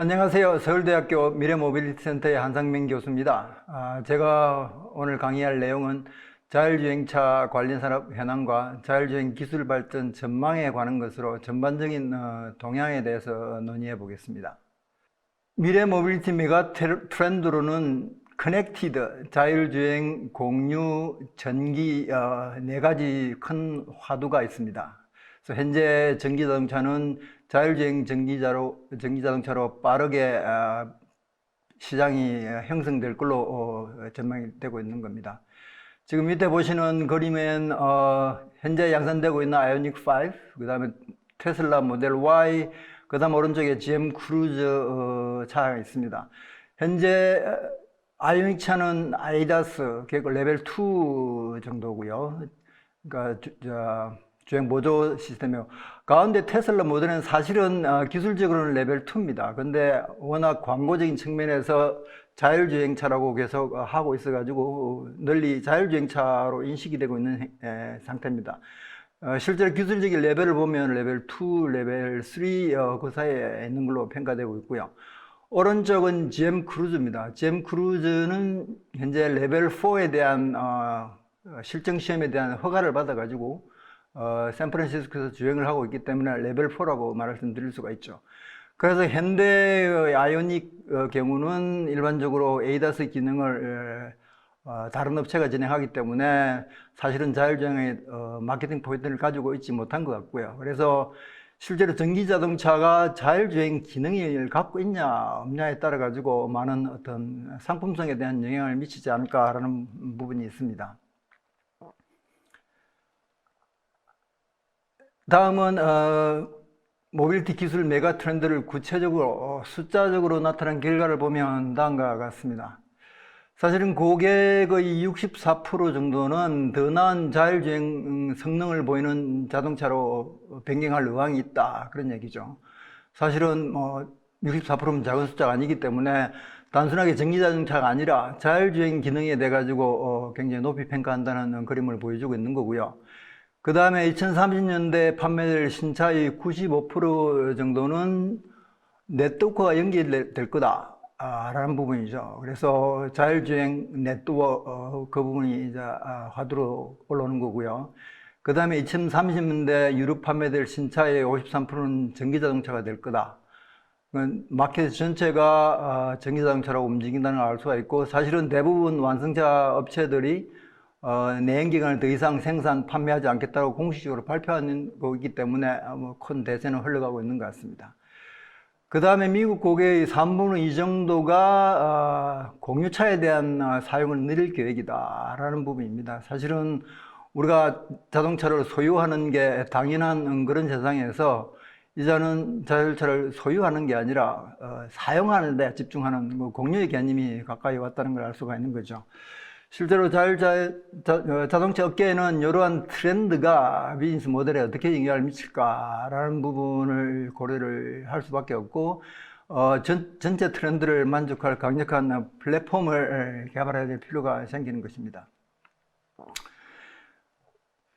안녕하세요. 서울대학교 미래모빌리티센터의 한상민 교수입니다. 제가 오늘 강의할 내용은 자율주행차 관련 산업 현황과 자율주행 기술 발전 전망에 관한 것으로 전반적인 동향에 대해서 논의해 보겠습니다. 미래모빌리티 메가 트렌드로는 커넥티드, 자율주행, 공유, 전기 네 가지 큰 화두가 있습니다. 그래서 현재 전기자동차는 자율주행 전기자동차로 빠르게 시장이 형성될 걸로 전망이 되고 있는 겁니다. 지금 밑에 보시는 그림엔 현재 양산되고 있는 아이오닉 5, 그 다음에 테슬라 모델 Y, 그 다음 오른쪽에 GM 크루즈 차가 있습니다. 현재 아이오닉 차는 ADAS, 레벨 2 정도고요. 그러니까 주행 보조 시스템이요. 가운데 테슬라 모델은 사실은 기술적으로는 레벨 2입니다. 근데 워낙 광고적인 측면에서 자율주행차라고 계속 하고 있어가지고 널리 자율주행차로 인식이 되고 있는 상태입니다. 실제로 기술적인 레벨을 보면 레벨 2, 레벨 3 그 사이에 있는 걸로 평가되고 있고요. 오른쪽은 GM 크루즈입니다. GM 크루즈는 현재 레벨 4에 대한 실증 시험에 대한 허가를 받아가지고 샌프란시스코에서 주행을 하고 있기 때문에 레벨 4라고 말씀드릴 수가 있죠. 그래서 현대의 아이오닉 경우는 일반적으로 ADAS 기능을 다른 업체가 진행하기 때문에 사실은 자율주행의 마케팅 포인트를 가지고 있지 못한 것 같고요. 그래서 실제로 전기자동차가 자율주행 기능을 갖고 있냐 없냐에 따라 가지고 많은 어떤 상품성에 대한 영향을 미치지 않을까라는 부분이 있습니다. 다음은 모빌리티 기술 메가 트렌드를 구체적으로 숫자적으로 나타난 결과를 보면 다음과 같습니다. 사실은 고객의 64% 정도는 더 나은 자율주행 성능을 보이는 자동차로 변경할 의향이 있다, 그런 얘기죠. 사실은 64%는 작은 숫자가 아니기 때문에 단순하게 전기자동차가 아니라 자율주행 기능에 대해 가지고 굉장히 높이 평가한다는 그림을 보여주고 있는 거고요. 그 다음에 2030년대 판매될 신차의 95% 정도는 네트워크가 연결될 거다 라는 부분이죠. 그래서 자율주행 네트워크 그 부분이 이제 화두로 올라오는 거고요. 그 다음에 2030년대 유럽 판매될 신차의 53%는 전기자동차가 될 거다. 마켓 전체가 전기자동차라고 움직인다는 걸 알 수가 있고, 사실은 대부분 완성차 업체들이 내연기관을 더 이상 생산, 판매하지 않겠다고 공식적으로 발표하는 거기 때문에 큰 대세는 흘러가고 있는 것 같습니다. 그 다음에 미국 고객의 3분의 2 정도가 공유차에 대한 사용을 늘릴 계획이다 라는 부분입니다. 사실은 우리가 자동차를 소유하는 게 당연한 그런 세상에서 이제는 자율차를 소유하는 게 아니라 사용하는 데 집중하는 공유의 개념이 가까이 왔다는 걸 알 수가 있는 거죠. 실제로 자동차 업계에는 이러한 트렌드가 비즈니스 모델에 어떻게 영향을 미칠까라는 부분을 고려를 할 수밖에 없고, 전체 트렌드를 만족할 강력한 플랫폼을 개발해야 될 필요가 생기는 것입니다.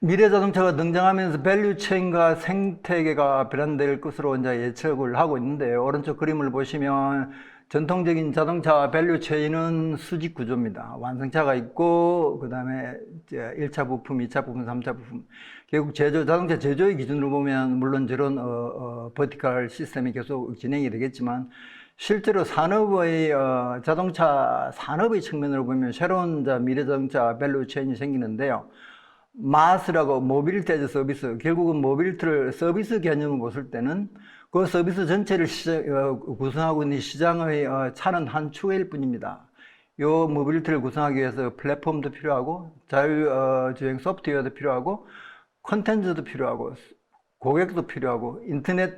미래 자동차가 등장하면서 밸류 체인과 생태계가 변환될 것으로 이제 예측을 하고 있는데요. 오른쪽 그림을 보시면 전통적인 자동차 밸류 체인은 수직 구조입니다. 완성차가 있고, 그 다음에 1차 부품, 2차 부품, 3차 부품. 결국 자동차 제조의 기준으로 보면 물론 저런 버티컬 시스템이 계속 진행이 되겠지만, 실제로 산업의 자동차 산업의 측면으로 보면 새로운 미래 자동차 밸류 체인이 생기는데요. 마스라고 모빌리티 애즈 서비스, 결국은 모빌리티를 서비스 개념으로 봤을 때는 그 서비스 전체를 구성하고 있는 시장의 차는 한 축일 뿐입니다. 이 모빌리티를 구성하기 위해서 플랫폼도 필요하고 자율주행 소프트웨어도 필요하고 콘텐츠도 필요하고 고객도 필요하고 인터넷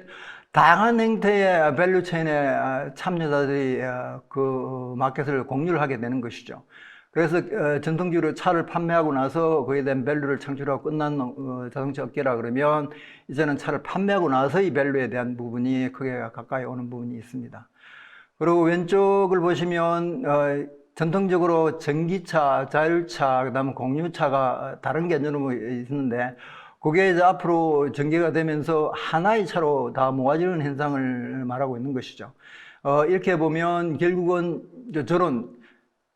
다양한 형태의 밸류 체인에 참여자들이 그 마켓을 공유를 하게 되는 것이죠. 그래서 전통적으로 차를 판매하고 나서 그에 대한 밸류를 창출하고 끝난 자동차 업계라 그러면 이제는 차를 판매하고 나서 이 밸류에 대한 부분이 크게 가까이 오는 부분이 있습니다. 그리고 왼쪽을 보시면 전통적으로 전기차, 자율차, 그다음에 공유차가 다른 개념으로 있는데 그게 이제 앞으로 전개가 되면서 하나의 차로 다 모아지는 현상을 말하고 있는 것이죠. 이렇게 보면 결국은 저런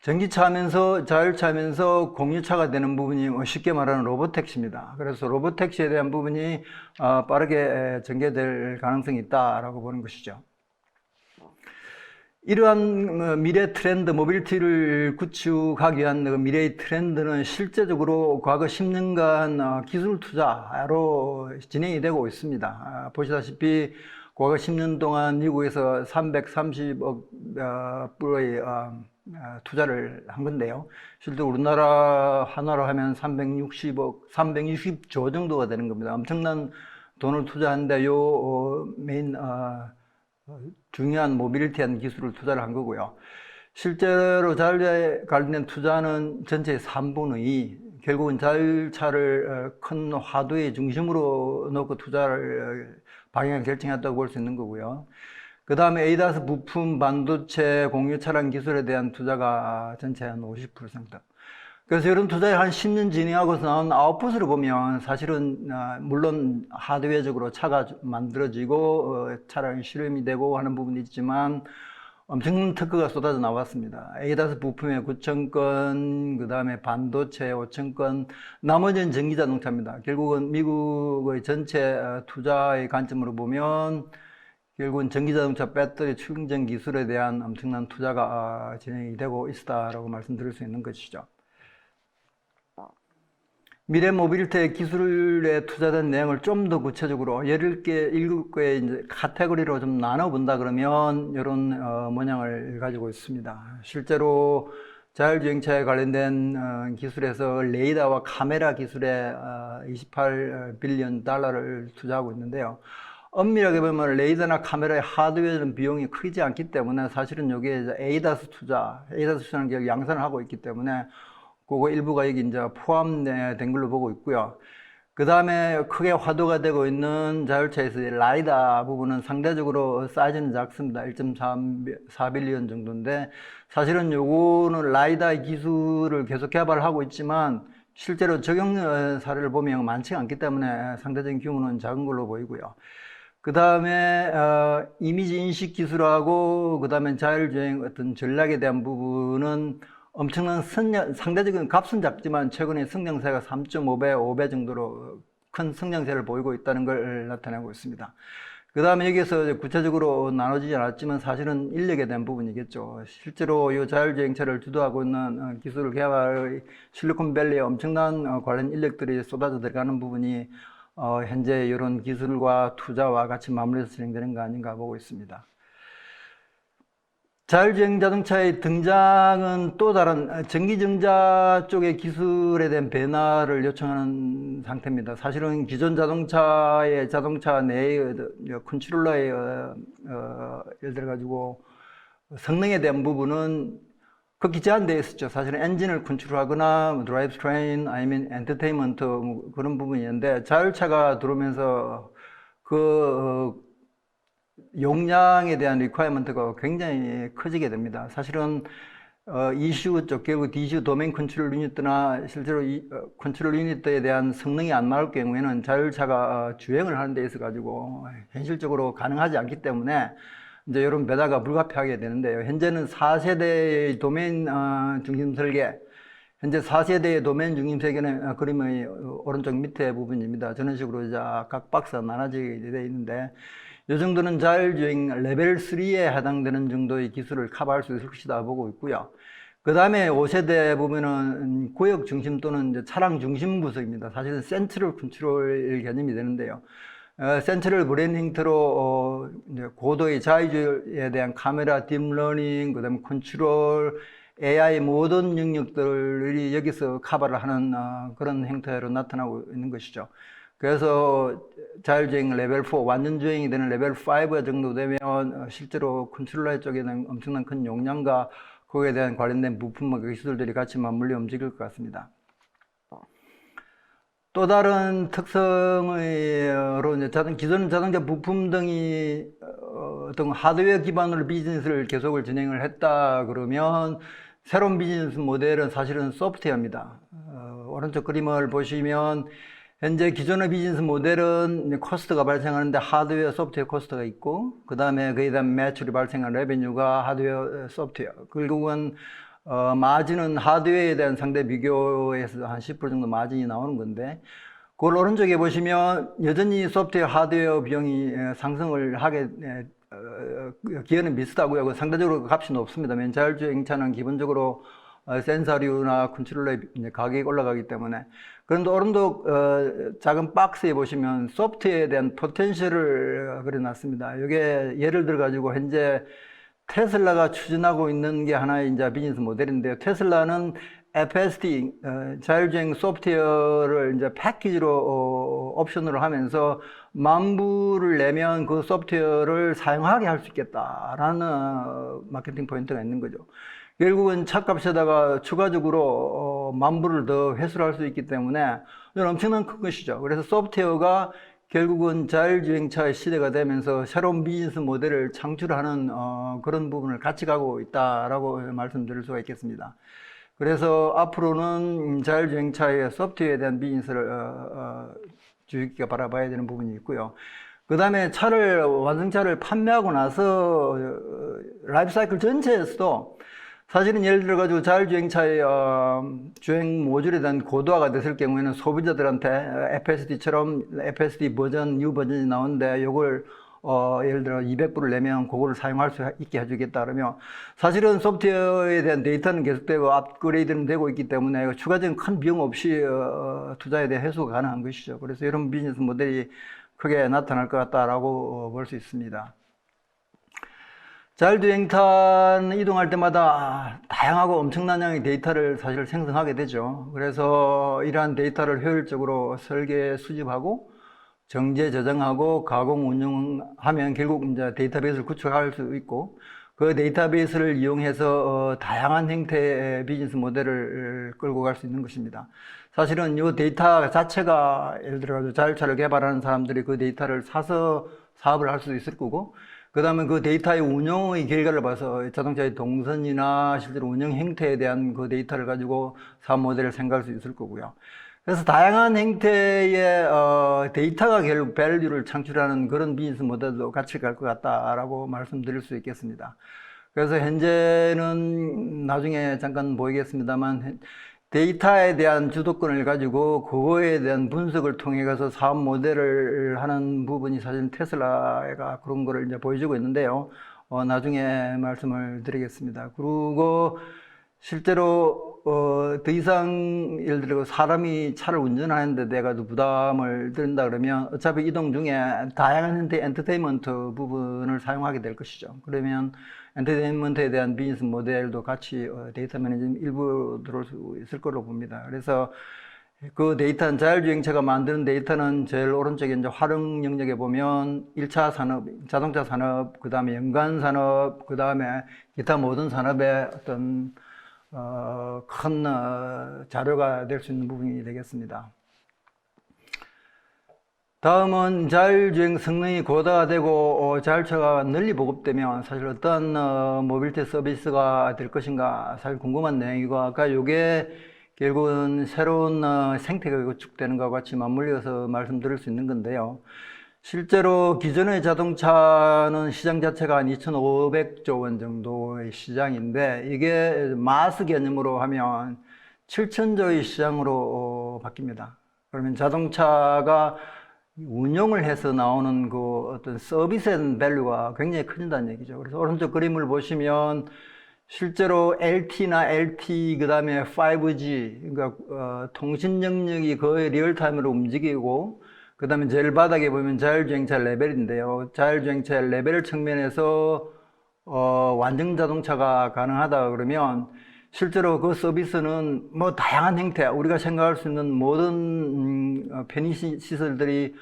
전기차 하면서 자율차 하면서 공유차가 되는 부분이 쉽게 말하는 로보택시입니다. 그래서 로보택시에 대한 부분이 빠르게 전개될 가능성이 있다라고 보는 것이죠. 이러한 미래 트렌드, 모빌리티를 구축하기 위한 미래의 트렌드는 실제적으로 과거 10년간 기술 투자로 진행이 되고 있습니다. 보시다시피 과거 10년 동안 미국에서 330억 불의 투자를 한 건데요. 실제 우리나라 하나로 하면 360조 정도가 되는 겁니다. 엄청난 돈을 투자하는데 메인 중요한 모빌리티한 기술을 투자를 한 거고요. 실제로 자율차에 관련된 투자는 전체의 3분의 2, 결국은 자율차를 큰 화두의 중심으로 놓고 투자를 방향을 결정했다고 볼 수 있는 거고요. 그 다음에 ADAS 부품, 반도체, 공유 차량 기술에 대한 투자가 전체 한 50%. 그래서 이런 투자를 한 10년 진행하고서 나온 아웃풋을 보면 사실은 물론 하드웨어적으로 차가 만들어지고 차량이 실험이 되고 하는 부분이 있지만 엄청난 특허가 쏟아져 나왔습니다. ADAS 부품에 9,000건, 그 다음에 반도체 5,000건, 나머지는 전기자동차입니다. 결국은 미국의 전체 투자의 관점으로 보면 결국은 전기자동차 배터리 충전 기술에 대한 엄청난 투자가 진행이 되고 있다라고 말씀드릴 수 있는 것이죠. 미래 모빌리티 기술에 투자된 내용을 좀 더 구체적으로 7개의 이제 카테고리로 좀 나눠본다 그러면 이런 모양을 가지고 있습니다. 실제로 자율주행차에 관련된 기술에서 레이더와 카메라 기술에 28빌리언 달러를 투자하고 있는데요. 엄밀하게 보면 레이더나 카메라의 하드웨어는 비용이 크지 않기 때문에 사실은 여기에 ADAS 투자는 결국 양산을 하고 있기 때문에 그거 일부가 여기 이제 포함된 걸로 보고 있고요. 그 다음에 크게 화두가 되고 있는 자율차에서 라이다 부분은 상대적으로 사이즈는 작습니다. 1.4빌리언 정도인데 사실은 요거는 라이다의 기술을 계속 개발을 하고 있지만 실제로 적용 사례를 보면 많지가 않기 때문에 상대적인 규모는 작은 걸로 보이고요. 그 다음에 이미지 인식 기술하고 그 다음에 자율주행 어떤 전략에 대한 부분은 엄청난 상대적인 값은 작지만 최근에 성장세가 3.5배, 5배 정도로 큰 성장세를 보이고 있다는 걸 나타내고 있습니다. 그 다음에 여기서 구체적으로 나눠지지 않았지만 사실은 인력에 대한 부분이겠죠. 실제로 이 자율주행차를 주도하고 있는 기술 개발의 실리콘밸리에 엄청난 관련 인력들이 쏟아져 들어가는 부분이 현재 이런 기술과 투자와 같이 맞물려서 진행되는 거 아닌가 보고 있습니다. 자율주행 자동차의 등장은 또 다른 전기전자 쪽의 기술에 대한 변화를 요청하는 상태입니다. 사실은 기존 자동차 내의 컨트롤러의 예를 들어 가지고 성능에 대한 부분은 극히 제한되어 있었죠. 사실은 엔진을 컨트롤하거나 드라이브 트레인 아니면 엔터테인먼트 그런 부분이었는데 자율차가 들어오면서 용량에 대한 리퀘어먼트가 굉장히 커지게 됩니다. 사실은 ECU 쪽, 결국 DCU 도메인 컨트롤 유닛이나 실제로 컨트롤 유닛에 대한 성능이 안 나올 경우에는 자율차가 주행을 하는 데 있어 가지고 현실적으로 가능하지 않기 때문에 이제 이런 배달가 불가피하게 되는데요. 현재는 4세대의 도메인 중심 설계, 현재 4세대의 도메인 중심 설계는 그림의 오른쪽 밑에 부분입니다. 저런 식으로 이제 각 박스가 나눠지게 되어 있는데 이 정도는 자율주행 레벨 3에 해당되는 정도의 기술을 커버할 수 있을 것이다 보고 있고요. 그 다음에 5세대 보면은 구역 중심 또는 이제 차량 중심 구석입니다. 사실은 센트럴 컨트롤 개념이 되는데요. 센트럴 브레인 형태로 이제 고도의 자율주행에 대한 카메라, 딥러닝, 그 다음에 컨트롤, AI 모든 영역들이 여기서 커버를 하는 그런 형태로 나타나고 있는 것이죠. 그래서 자율주행 레벨 4, 완전 주행이 되는 레벨 5 정도 되면 실제로 컨트롤러 쪽에는 엄청난 큰 용량과 거기에 대한 관련된 부품과 기술들이 같이 맞물려 움직일 것 같습니다. 또 다른 특성으로 이제 기존 자동차 부품 등이 어떤 하드웨어 기반으로 비즈니스를 계속을 진행을 했다 그러면 새로운 비즈니스 모델은 사실은 소프트웨어입니다. 오른쪽 그림을 보시면 현재 기존의 비즈니스 모델은 코스트가 발생하는데 하드웨어, 소프트웨어 코스트가 있고, 그 다음에 거기에 대한 매출이 발생한 레베뉴가 하드웨어, 소프트웨어. 결국은 마진은 하드웨어에 대한 상대 비교에서 한 10% 정도 마진이 나오는 건데, 그걸 오른쪽에 보시면 여전히 소프트웨어, 하드웨어 비용이 상승을 하게 기여는 비슷하고요. 상대적으로 값이 높습니다. 자율주행차는 기본적으로 센서류나 컨트롤러의 가격이 올라가기 때문에. 그런데 오른쪽 작은 박스에 보시면 소프트웨어에 대한 포텐셜을 그려놨습니다. 이게 예를 들어 가지고 현재 테슬라가 추진하고 있는 게 하나의 이제 비즈니스 모델인데요. 테슬라는 FSD, 자율주행 소프트웨어를 이제 패키지로 옵션으로 하면서 만불을 내면 그 소프트웨어를 사용하게 할 수 있겠다라는 마케팅 포인트가 있는 거죠. 결국은 차값에다가 추가적으로 만불을 더 회수를 할 수 있기 때문에 엄청난 큰 것이죠. 그래서 소프트웨어가 결국은 자율주행차의 시대가 되면서 새로운 비즈니스 모델을 창출하는 그런 부분을 같이 가고 있다라고 말씀드릴 수가 있겠습니다. 그래서 앞으로는 자율주행차의 소프트웨어에 대한 비즈니스를 주의 깊게 바라봐야 되는 부분이 있고요. 그 다음에 완성차를 판매하고 나서 라이프 사이클 전체에서도 사실은 예를 들어 가지고 자율주행차의 주행 모듈에 대한 고도화가 됐을 경우에는 소비자들한테 FSD처럼 FSD 버전, 뉴 버전이 나오는데 요걸 예를 들어 200불을 내면 그거를 사용할 수 있게 해주겠다 그러면 사실은 소프트웨어에 대한 데이터는 계속되고 업그레이드는 되고 있기 때문에 추가적인 큰 비용 없이 투자에 대한 해소가 가능한 것이죠. 그래서 이런 비즈니스 모델이 크게 나타날 것 같다라고 볼 수 있습니다. 자율주행차는 이동할 때마다 다양하고 엄청난 양의 데이터를 사실 생성하게 되죠. 그래서 이러한 데이터를 효율적으로 설계, 수집하고 정제, 저장하고 가공, 운영하면 결국 이제 데이터베이스를 구축할 수 있고 그 데이터베이스를 이용해서 다양한 형태의 비즈니스 모델을 끌고 갈 수 있는 것입니다. 사실은 이 데이터 자체가 예를 들어 자율차를 개발하는 사람들이 그 데이터를 사서 사업을 할 수도 있을 거고 그 다음에 그 데이터의 운영의 결과를 봐서 자동차의 동선이나 실제로 운영 형태에 대한 그 데이터를 가지고 사업 모델을 생각할 수 있을 거고요. 그래서 다양한 형태의 데이터가 결국 밸류를 창출하는 그런 비즈니스 모델도 같이 갈 것 같다라고 말씀드릴 수 있겠습니다. 그래서 현재는 나중에 잠깐 보이겠습니다만 데이터에 대한 주도권을 가지고 그거에 대한 분석을 통해 가서 사업 모델을 하는 부분이 사실 테슬라가 그런 거를 이제 보여주고 있는데요. 나중에 말씀을 드리겠습니다. 그리고 실제로 더 이상 예를 들어 사람이 차를 운전하는데 내가 부담을 드린다 그러면 어차피 이동 중에 다양한 형태의 엔터테인먼트 부분을 사용하게 될 것이죠. 그러면 엔터테인먼트에 대한 비즈니스 모델도 같이 데이터 매니지먼트 일부 들어올 수 있을 거로 봅니다. 그래서 그 데이터는 자율주행차가 만드는 데이터는 제일 오른쪽에 이제 활용 영역에 보면 1차 산업, 자동차 산업, 그 다음에 연관 산업, 그 다음에 기타 모든 산업의 어떤 큰 자료가 될 수 있는 부분이 되겠습니다. 다음은 자율주행 성능이 고도화되고 자율차가 널리 보급되면 사실 어떤 모빌티 서비스가 될 것인가 사실 궁금한 내용이고 아까 요게 결국은 새로운 생태계가 구축되는 것과 같이 맞물려서 말씀드릴 수 있는 건데요. 실제로 기존의 자동차는 시장 자체가 한 2,500조 원 정도의 시장인데 이게 마스 개념으로 하면 7,000조의 시장으로 바뀝니다. 그러면 자동차가 운용을 해서 나오는 그 어떤 서비스 앤 밸류가 굉장히 커진다는 얘기죠. 그래서 오른쪽 그림을 보시면 실제로 LT나 LT 그 다음에 5G 그러니까 통신 영역이 거의 리얼타임으로 움직이고 그 다음에 제일 바닥에 보면 자율주행차 레벨인데요. 자율주행차 레벨 측면에서 완전 자동차가 가능하다 그러면 실제로 그 서비스는 뭐 다양한 형태 우리가 생각할 수 있는 모든 편의시설들이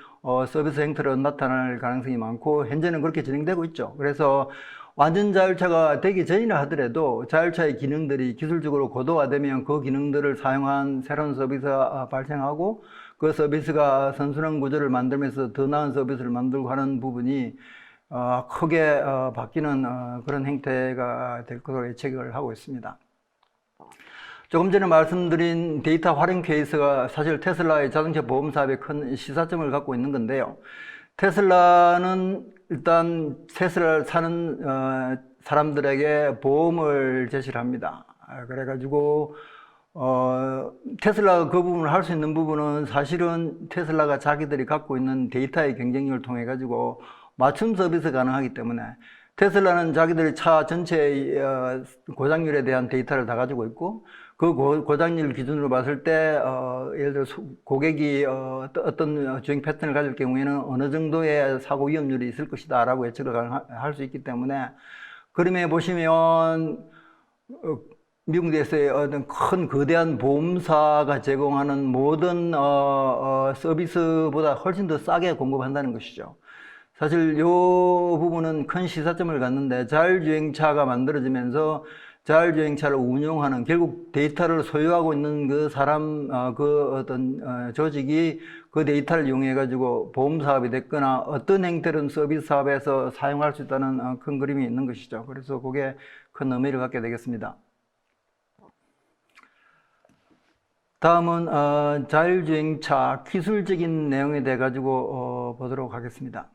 서비스 형태로 나타날 가능성이 많고 현재는 그렇게 진행되고 있죠. 그래서 완전 자율차가 되기 전이라 하더라도 자율차의 기능들이 기술적으로 고도화되면 그 기능들을 사용한 새로운 서비스가 발생하고 그 서비스가 선순환 구조를 만들면서 더 나은 서비스를 만들고 하는 부분이 크게 바뀌는 그런 형태가 될 것으로 예측을 하고 있습니다. 조금 전에 말씀드린 데이터 활용 케이스가 사실 테슬라의 자동차 보험 사업의 큰 시사점을 갖고 있는 건데요. 테슬라는 일단 테슬라를 사는 사람들에게 보험을 제시를 합니다. 그래가지고 테슬라가 그 부분을 할 수 있는 부분은 사실은 테슬라가 자기들이 갖고 있는 데이터의 경쟁력을 통해 가지고 맞춤 서비스 가능하기 때문에 테슬라는 자기들의 차 전체의 고장률에 대한 데이터를 다 가지고 있고 그 고장률 기준으로 봤을 때 예를 들어 고객이 어떤 주행 패턴을 가질 경우에는 어느 정도의 사고 위험률이 있을 것이다 라고 예측을 할 수 있기 때문에 그림에 보시면 미국 내에서의 어떤 큰 거대한 보험사가 제공하는 모든 서비스보다 훨씬 더 싸게 공급한다는 것이죠. 사실 이 부분은 큰 시사점을 갖는데 자율주행차가 만들어지면서 자율주행차를 운용하는 결국 데이터를 소유하고 있는 그 사람 그 어떤 조직이 그 데이터를 이용해 가지고 보험 사업이 됐거나 어떤 형태로든 서비스 사업에서 사용할 수 있다는 큰 그림이 있는 것이죠. 그래서 그게 큰 의미를 갖게 되겠습니다. 다음은 자율주행차 기술적인 내용에 대해 가지고 보도록 하겠습니다.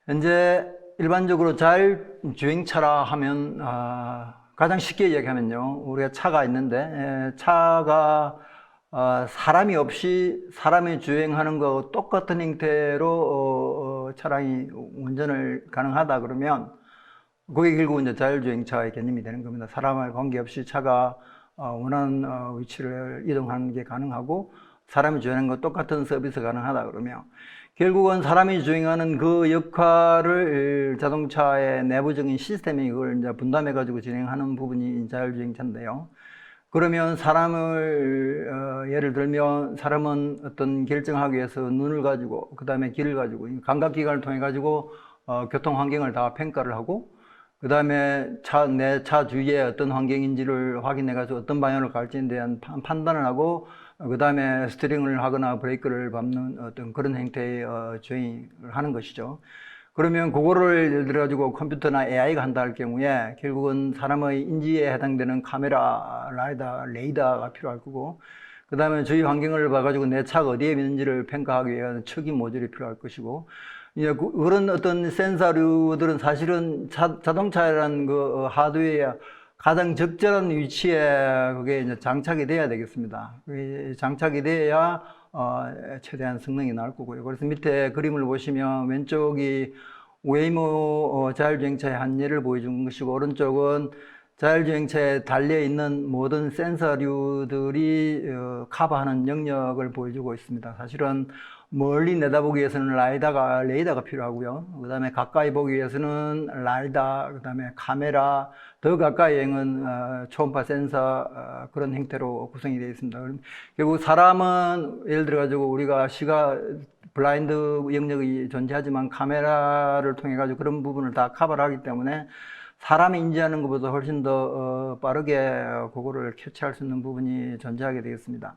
현재 일반적으로 자율주행차라 하면 가장 쉽게 이야기하면요, 우리가 차가 있는데 차가 사람이 없이 사람이 주행하는 거하고 똑같은 형태로 차량이 운전을 가능하다 그러면 그게 결국 이제 자율주행차의 개념이 되는 겁니다. 사람과 관계없이 차가 원하는 위치를 이동하는 게 가능하고 사람이 주행하는 거 똑같은 서비스 가능하다 그러면 결국은 사람이 주행하는 그 역할을 자동차의 내부적인 시스템이 그걸 이제 분담해 가지고 진행하는 부분이 자율주행차인데요. 그러면 사람을 예를 들면 사람은 어떤 결정하기 위해서 눈을 가지고 그 다음에 귀를 가지고 감각기관을 통해 가지고 교통 환경을 다 평가를 하고 그 다음에 내 차 주위에 어떤 환경인지를 확인해 가지고 어떤 방향으로 갈지에 대한 판단을 하고 그 다음에 스티어링을 하거나 브레이크를 밟는 어떤 그런 형태의 주행을 하는 것이죠. 그러면 그거를 예를 들어 가지고 컴퓨터나 AI가 한다 할 경우에 결국은 사람의 인지에 해당되는 카메라, 레이더가 필요할 거고 그 다음에 주위 환경을 봐가지고 내 차가 어디에 있는지를 평가하기 위한 측임 모듈이 필요할 것이고 이제 그런 어떤 센서류들은 사실은 자동차라는 그 하드웨어에 가장 적절한 위치에 그게 이제 장착이 돼야 되겠습니다. 장착이 돼야 최대한 성능이 나올 거고요. 그래서 밑에 그림을 보시면 왼쪽이 웨이모 자율주행차의 한 예를 보여준 것이고 오른쪽은 자율주행차에 달려있는 모든 센서류들이 커버하는 영역을 보여주고 있습니다. 사실은 멀리 내다보기 위해서는 레이더가 필요하고요. 그 다음에 가까이 보기 위해서는 라이다, 그 다음에 카메라, 더 가까이에는 초음파 센서 그런 형태로 구성이 되어 있습니다. 결국 사람은 예를 들어 가지고 우리가 블라인드 영역이 존재하지만 카메라를 통해 가지고 그런 부분을 다 커버를 하기 때문에 사람이 인지하는 것보다 훨씬 더 빠르게 그거를 캐치할 수 있는 부분이 존재하게 되겠습니다.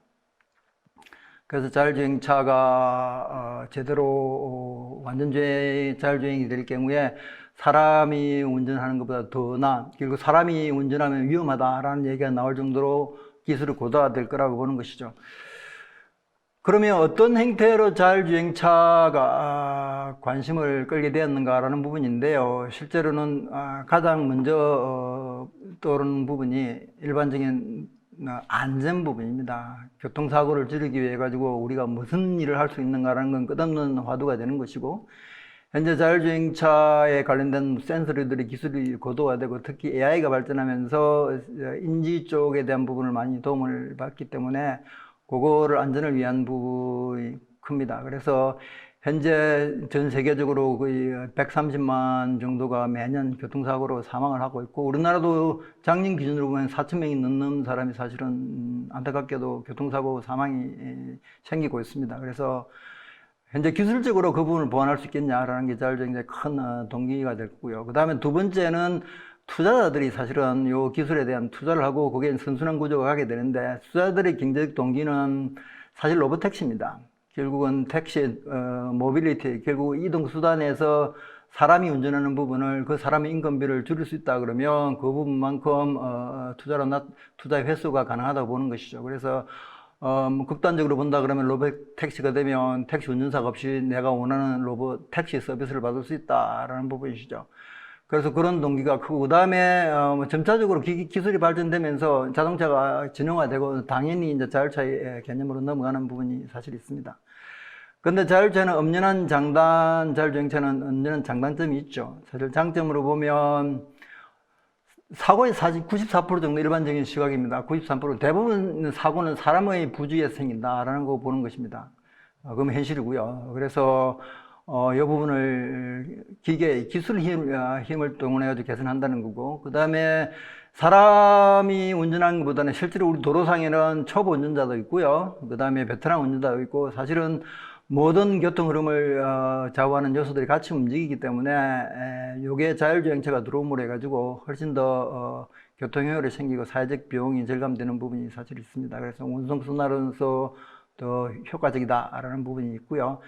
그래서 자율주행차가 제대로 완전 자율주행이 될 경우에 사람이 운전하는 것보다 더 나은, 결국 사람이 운전하면 위험하다라는 얘기가 나올 정도로 기술이 고도화될 거라고 보는 것이죠. 그러면 어떤 형태로 자율주행차가 관심을 끌게 되었는가라는 부분인데요. 실제로는 가장 먼저 떠오르는 부분이 일반적인 안전 부분입니다. 교통사고를 줄이기 위해 가지고 우리가 무슨 일을 할 수 있는가라는 건 끝없는 화두가 되는 것이고 현재 자율주행차에 관련된 센서들의 기술이 고도화되고 특히 AI가 발전하면서 인지 쪽에 대한 부분을 많이 도움을 받기 때문에 그거를 안전을 위한 부분이 큽니다. 그래서 현재 전 세계적으로 거의 130만 정도가 매년 교통사고로 사망을 하고 있고 우리나라도 작년 기준으로 보면 4,000명이 넘는 사람이 사실은 안타깝게도 교통사고 사망이 생기고 있습니다. 그래서 현재 기술적으로 그 부분을 보완할 수 있겠냐라는 게 자율주행차의 큰 동기가 될 거고요. 그 다음에 두 번째는 투자자들이 사실은 이 기술에 대한 투자를 하고 거기에 선순환 구조가 가게 되는데 투자자들의 경제적 동기는 사실 로봇택시입니다. 결국은 택시, 모빌리티, 결국 이동수단에서 사람이 운전하는 부분을 그 사람의 인건비를 줄일 수 있다 그러면 그 부분만큼 투자 회수가 가능하다고 보는 것이죠. 그래서 뭐 극단적으로 본다 그러면 로봇 택시가 되면 택시 운전사가 없이 내가 원하는 로봇 택시 서비스를 받을 수 있다라는 부분이시죠. 그래서 그런 동기가 크고, 그 다음에 점차적으로 기술이 발전되면서 자동차가 진영화되고 당연히 이제 자율차의 개념으로 넘어가는 부분이 사실 있습니다. 근데 자율차는 자율주행차는 엄연한 장단점이 있죠. 사실 장점으로 보면 사고의 94% 정도 일반적인 시각입니다. 93% 대부분 사고는 사람의 부주의에서 생긴다라는 거 보는 것입니다. 그건 현실이고요. 그래서 이 부분을 기술 힘을 동원해가지고 개선한다는 거고, 그 다음에 사람이 운전하는 것보다는 실제로 우리 도로상에는 초보 운전자도 있고요. 그 다음에 베테랑 운전자도 있고, 사실은 모든 교통 흐름을 좌우하는 요소들이 같이 움직이기 때문에 요게 자율주행차가 들어옴으로 해가지고 훨씬 더 교통 효율이 생기고 사회적 비용이 절감되는 부분이 사실 있습니다. 그래서 운송 순환으로서 더 효과적이다라는 부분이 있고요.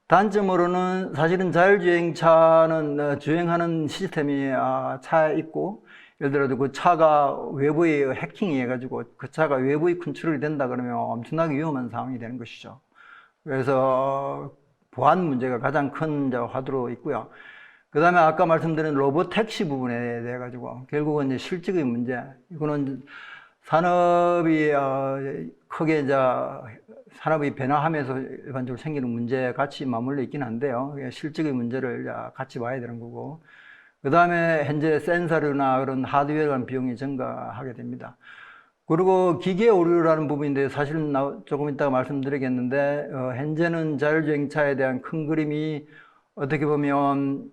단점으로는 사실은 자율주행차는 주행하는 시스템이 차에 있고, 예를 들어서 그 차가 외부에 해킹이 해가지고 그 차가 외부에 컨트롤이 된다 그러면 엄청나게 위험한 상황이 되는 것이죠. 그래서 보안 문제가 가장 큰 화두로 있고요. 그 다음에 아까 말씀드린 로봇 택시 부분에 대해 가지고 결국은 이제 실직의 문제, 이거는 산업이 크게 이제 산업이 변화하면서 일반적으로 생기는 문제에 같이 맞물려 있긴 한데요. 실직의 문제를 같이 봐야 되는 거고, 그 다음에 현재 센서나 그런 하드웨어에 대한 비용이 증가하게 됩니다. 그리고 기계 오류라는 부분인데 사실은 조금 이따가 말씀드리겠는데, 현재는 자율주행차에 대한 큰 그림이 어떻게 보면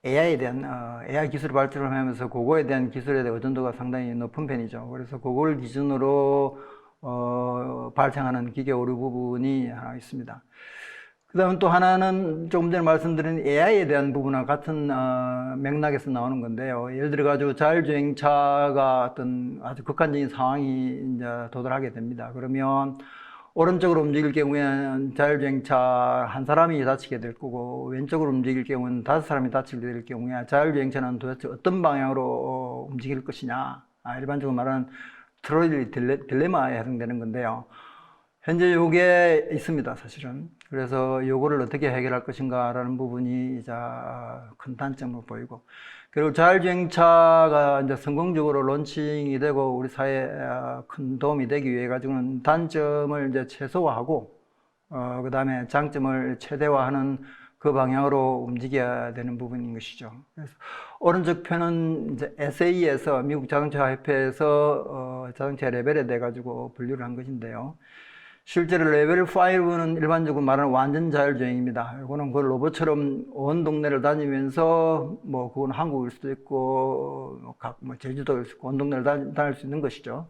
AI에 대한 AI 기술이 발전을 하면서 그거에 대한 기술에 대한 의존도가 상당히 높은 편이죠. 그래서 그걸 기준으로 발생하는 기계 오류 부분이 하나 있습니다. 그 다음 또 하나는 조금 전에 말씀드린 AI에 대한 부분과 같은 맥락에서 나오는 건데요. 예를 들어 가지고 자율주행차가 어떤 아주 극한적인 상황이 이제 도달하게 됩니다. 그러면 오른쪽으로 움직일 경우에는 자율주행차 한 사람이 다치게 될 거고, 왼쪽으로 움직일 경우는 5사람이 다치게 될 경우에 자율주행차는 도대체 어떤 방향으로 움직일 것이냐, 일반적으로 말하는 트로이 딜레마에 해당되는 건데요. 현재 요게 있습니다, 사실은. 그래서 요거를 어떻게 해결할 것인가라는 부분이 이제 큰 단점으로 보이고, 그리고 자율주행차가 이제 성공적으로 론칭이 되고 우리 사회에 큰 도움이 되기 위해 가지고는 단점을 이제 최소화하고, 그 다음에 장점을 최대화하는 그 방향으로 움직여야 되는 부분인 것이죠. 그래서 오른쪽 편은 이제 SA에서 미국 자동차 협회에서 자동차 레벨에 대해 가지고 분류를 한 것인데요. 실제로 레벨 5는 일반적으로 말하는 완전 자율주행입니다. 이거는 그 로봇처럼 온 동네를 다니면서, 뭐 그건 한국일 수도 있고 제주도일 수도 있고 온 동네를 다닐 수 있는 것이죠.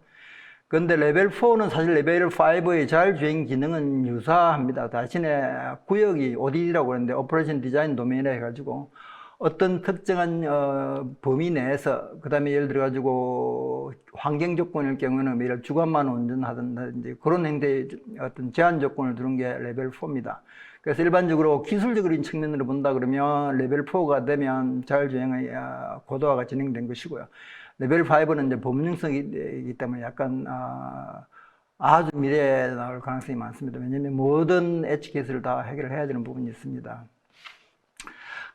그런데 레벨 4는 사실 레벨 5의 자율주행 기능은 유사합니다. 대신에 구역이 ODD라고 하는데 오퍼레이션 디자인 도메인이라 해가지고 어떤 특정한 범위 내에서, 그 다음에 예를 들어 가지고 환경 조건일 경우는 예를 주간만 운전하든지 그런 행태에 어떤 제한 조건을 두는 게 레벨 4입니다. 그래서 일반적으로 기술적인 측면으로 본다 그러면 레벨 4가 되면 자율주행의 고도화가 진행된 것이고요. 레벨 5는 이제 법령성이기 때문에 약간 아주 미래에 나올 가능성이 많습니다. 왜냐하면 모든 엣지 케이스를 다 해결을 해야 되는 부분이 있습니다.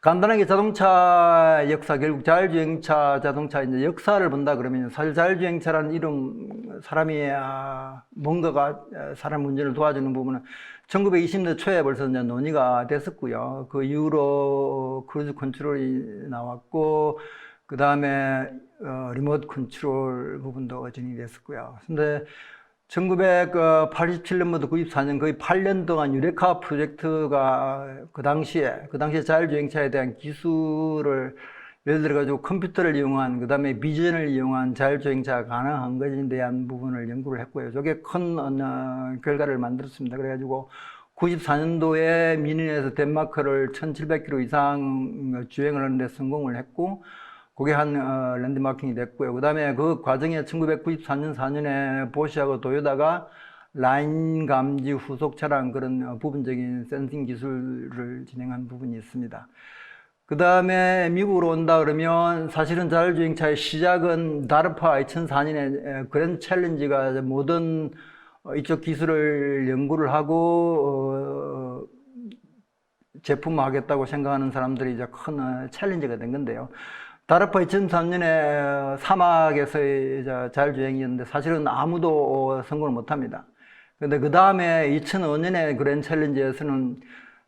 간단하게 자동차 역사, 결국 자율주행차 자동차 이제 역사를 본다 그러면 사실 자율주행차라는 이름, 사람이 뭔가가 사람 운전을 도와주는 부분은 1920년대 초에 벌써 이제 논의가 됐었고요. 그 이후로 크루즈 컨트롤이 나왔고, 그 다음에 리모트 컨트롤 부분도 진행됐었고요. 근데 1987년부터 94년 거의 8년 동안 유레카 프로젝트가 그 당시에 자율주행차에 대한 기술을 예를 들어 가지고 컴퓨터를 이용한, 그 다음에 비전을 이용한 자율주행차가 가능한 것에 대한 부분을 연구를 했고요. 저게 큰 결과를 만들었습니다. 그래가지고 94년도에 미넨에서 덴마크를 1700km 이상 주행을 하는데 성공을 했고, 그게 한 랜드마킹이 됐고요. 그 다음에 그 과정에 1994년 4년에 보시하고 도요다가 라인 감지 후속 차량 그런 부분적인 센싱 기술을 진행한 부분이 있습니다. 그 다음에 미국으로 온다 그러면 사실은 자율주행차의 시작은 다르파 2004년에 그랜드 챌린지가 모든 이쪽 기술을 연구를 하고 제품화하겠다고 생각하는 사람들이 이제 큰 챌린지가 된 건데요. 다르파 2003년에 사막에서 자율주행이었는데 사실은 아무도 성공을 못합니다. 근데 그 다음에 2005년에 그랜드 챌린지에서는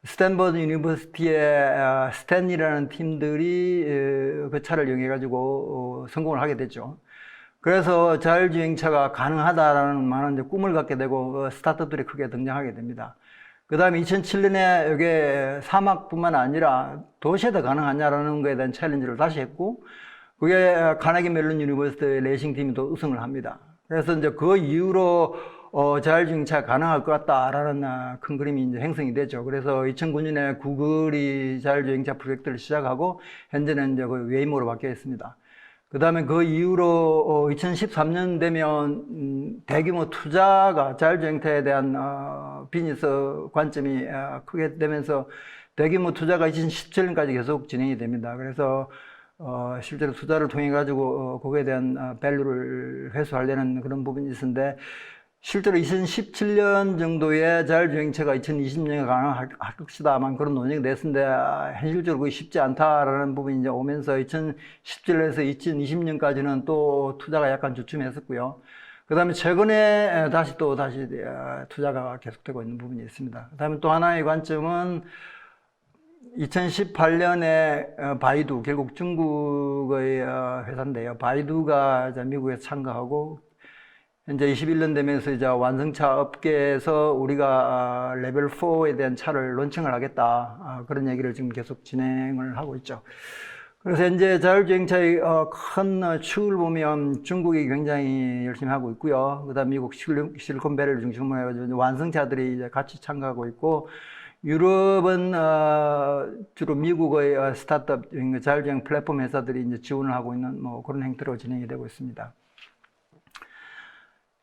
스탠퍼드 유니버시티의 스탠이라는 팀들이 그 차를 이용해가지고 성공을 하게 됐죠. 그래서 자율주행차가 가능하다라는 많은 이제 꿈을 갖게 되고 스타트업들이 크게 등장하게 됩니다. 그 다음에 2007년에 이게 사막뿐만 아니라 도시에도 가능하냐라는 것에 대한 챌린지를 다시 했고, 그게 카네기 멜론 유니버시티 레이싱 팀이 또 우승을 합니다. 그래서 이제 그 이후로 자율주행차 가능할 것 같다라는 큰 그림이 이제 형성이 되죠. 그래서 2009년에 구글이 자율주행차 프로젝트를 시작하고, 현재는 이제 그 웨이모로 바뀌어 있습니다. 그 다음에 그 이후로 2013년 되면 대규모 투자가 자율주행차에 대한 비즈니스 관점이 크게 되면서 대규모 투자가 2017년까지 계속 진행이 됩니다. 그래서 실제로 투자를 통해 가지고 거기에 대한 밸류를 회수하려는 그런 부분이 있었는데, 실제로 2017년 정도에 자율주행차가 2020년에 가능할 것이다만 그런 논의가 됐는데, 현실적으로 그게 쉽지 않다라는 부분이 이제 오면서 2017년에서 2020년까지는 또 투자가 약간 주춤했었고요. 그 다음에 최근에 다시 투자가 계속되고 있는 부분이 있습니다. 그 다음에 또 하나의 관점은 2018년에 바이두, 결국 중국의 회사인데요. 바이두가 미국에서 참가하고, 현재 21년 되면서 이제 완성차 업계에서 우리가 레벨 4에 대한 차를 론칭을 하겠다, 그런 얘기를 지금 계속 진행을 하고 있죠. 그래서 현재 자율주행차의 큰 축을 보면 중국이 굉장히 열심히 하고 있고요. 그 다음 미국 실리콘밸리를 중심으로 해가지고 완성차들이 이제 같이 참가하고 있고, 유럽은 주로 미국의 스타트업 자율주행 플랫폼 회사들이 이제 지원을 하고 있는 그런 형태로 진행이 되고 있습니다.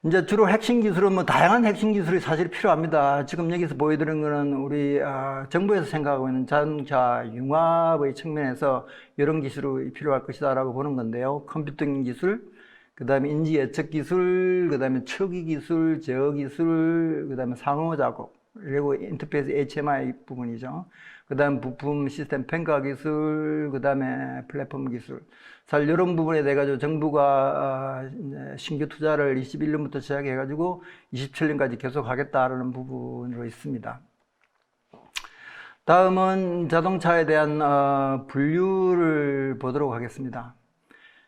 이제 주로 핵심 기술은 다양한 핵심 기술이 사실 필요합니다. 지금 여기서 보여드린 거는 우리 정부에서 생각하고 있는 자동차 융합의 측면에서 이런 기술이 필요할 것이다라고 보는 건데요. 컴퓨팅 기술, 그 다음에 인지 예측 기술, 그 다음에 처기 기술, 제어 기술, 그 다음에 상호 작업, 그리고 인터페이스 HMI 부분이죠. 그 다음 부품 시스템 평가 기술, 그 다음에 플랫폼 기술. 사실 이런 부분에 대해 가지고 정부가 신규 투자를 21년부터 시작해 가지고 27년까지 계속 하겠다라는 부분으로 있습니다. 다음은 자동차에 대한 분류를 보도록 하겠습니다.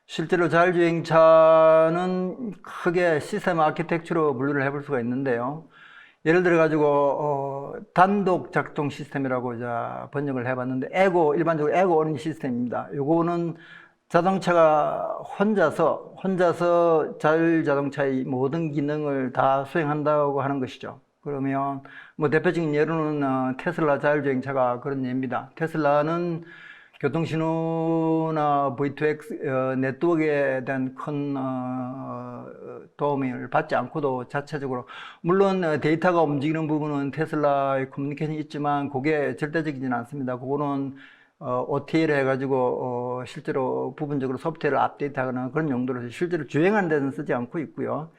실제로 자율주행차는 크게 시스템 아키텍처로 분류를 해볼 수가 있는데요. 예를 들어 가지고 단독 작동 시스템이라고 번역을 해봤는데, 일반적으로 에고 어닝 시스템입니다. 요거는 자동차가 혼자서 자율자동차의 모든 기능을 다 수행한다고 하는 것이죠. 그러면 대표적인 예로는 테슬라 자율주행차가 그런 예입니다. 테슬라는 교통신호나 V2X 네트워크에 대한 큰 도움을 받지 않고도 자체적으로, 물론 데이터가 움직이는 부분은 테슬라의 커뮤니케이션이 있지만 그게 절대적이지는 않습니다. 그거는 OTA를 해가지고 실제로 부분적으로 소프트웨어를 업데이트하거나 그런 용도로 실제로 주행하는 데는 쓰지 않고 있고요.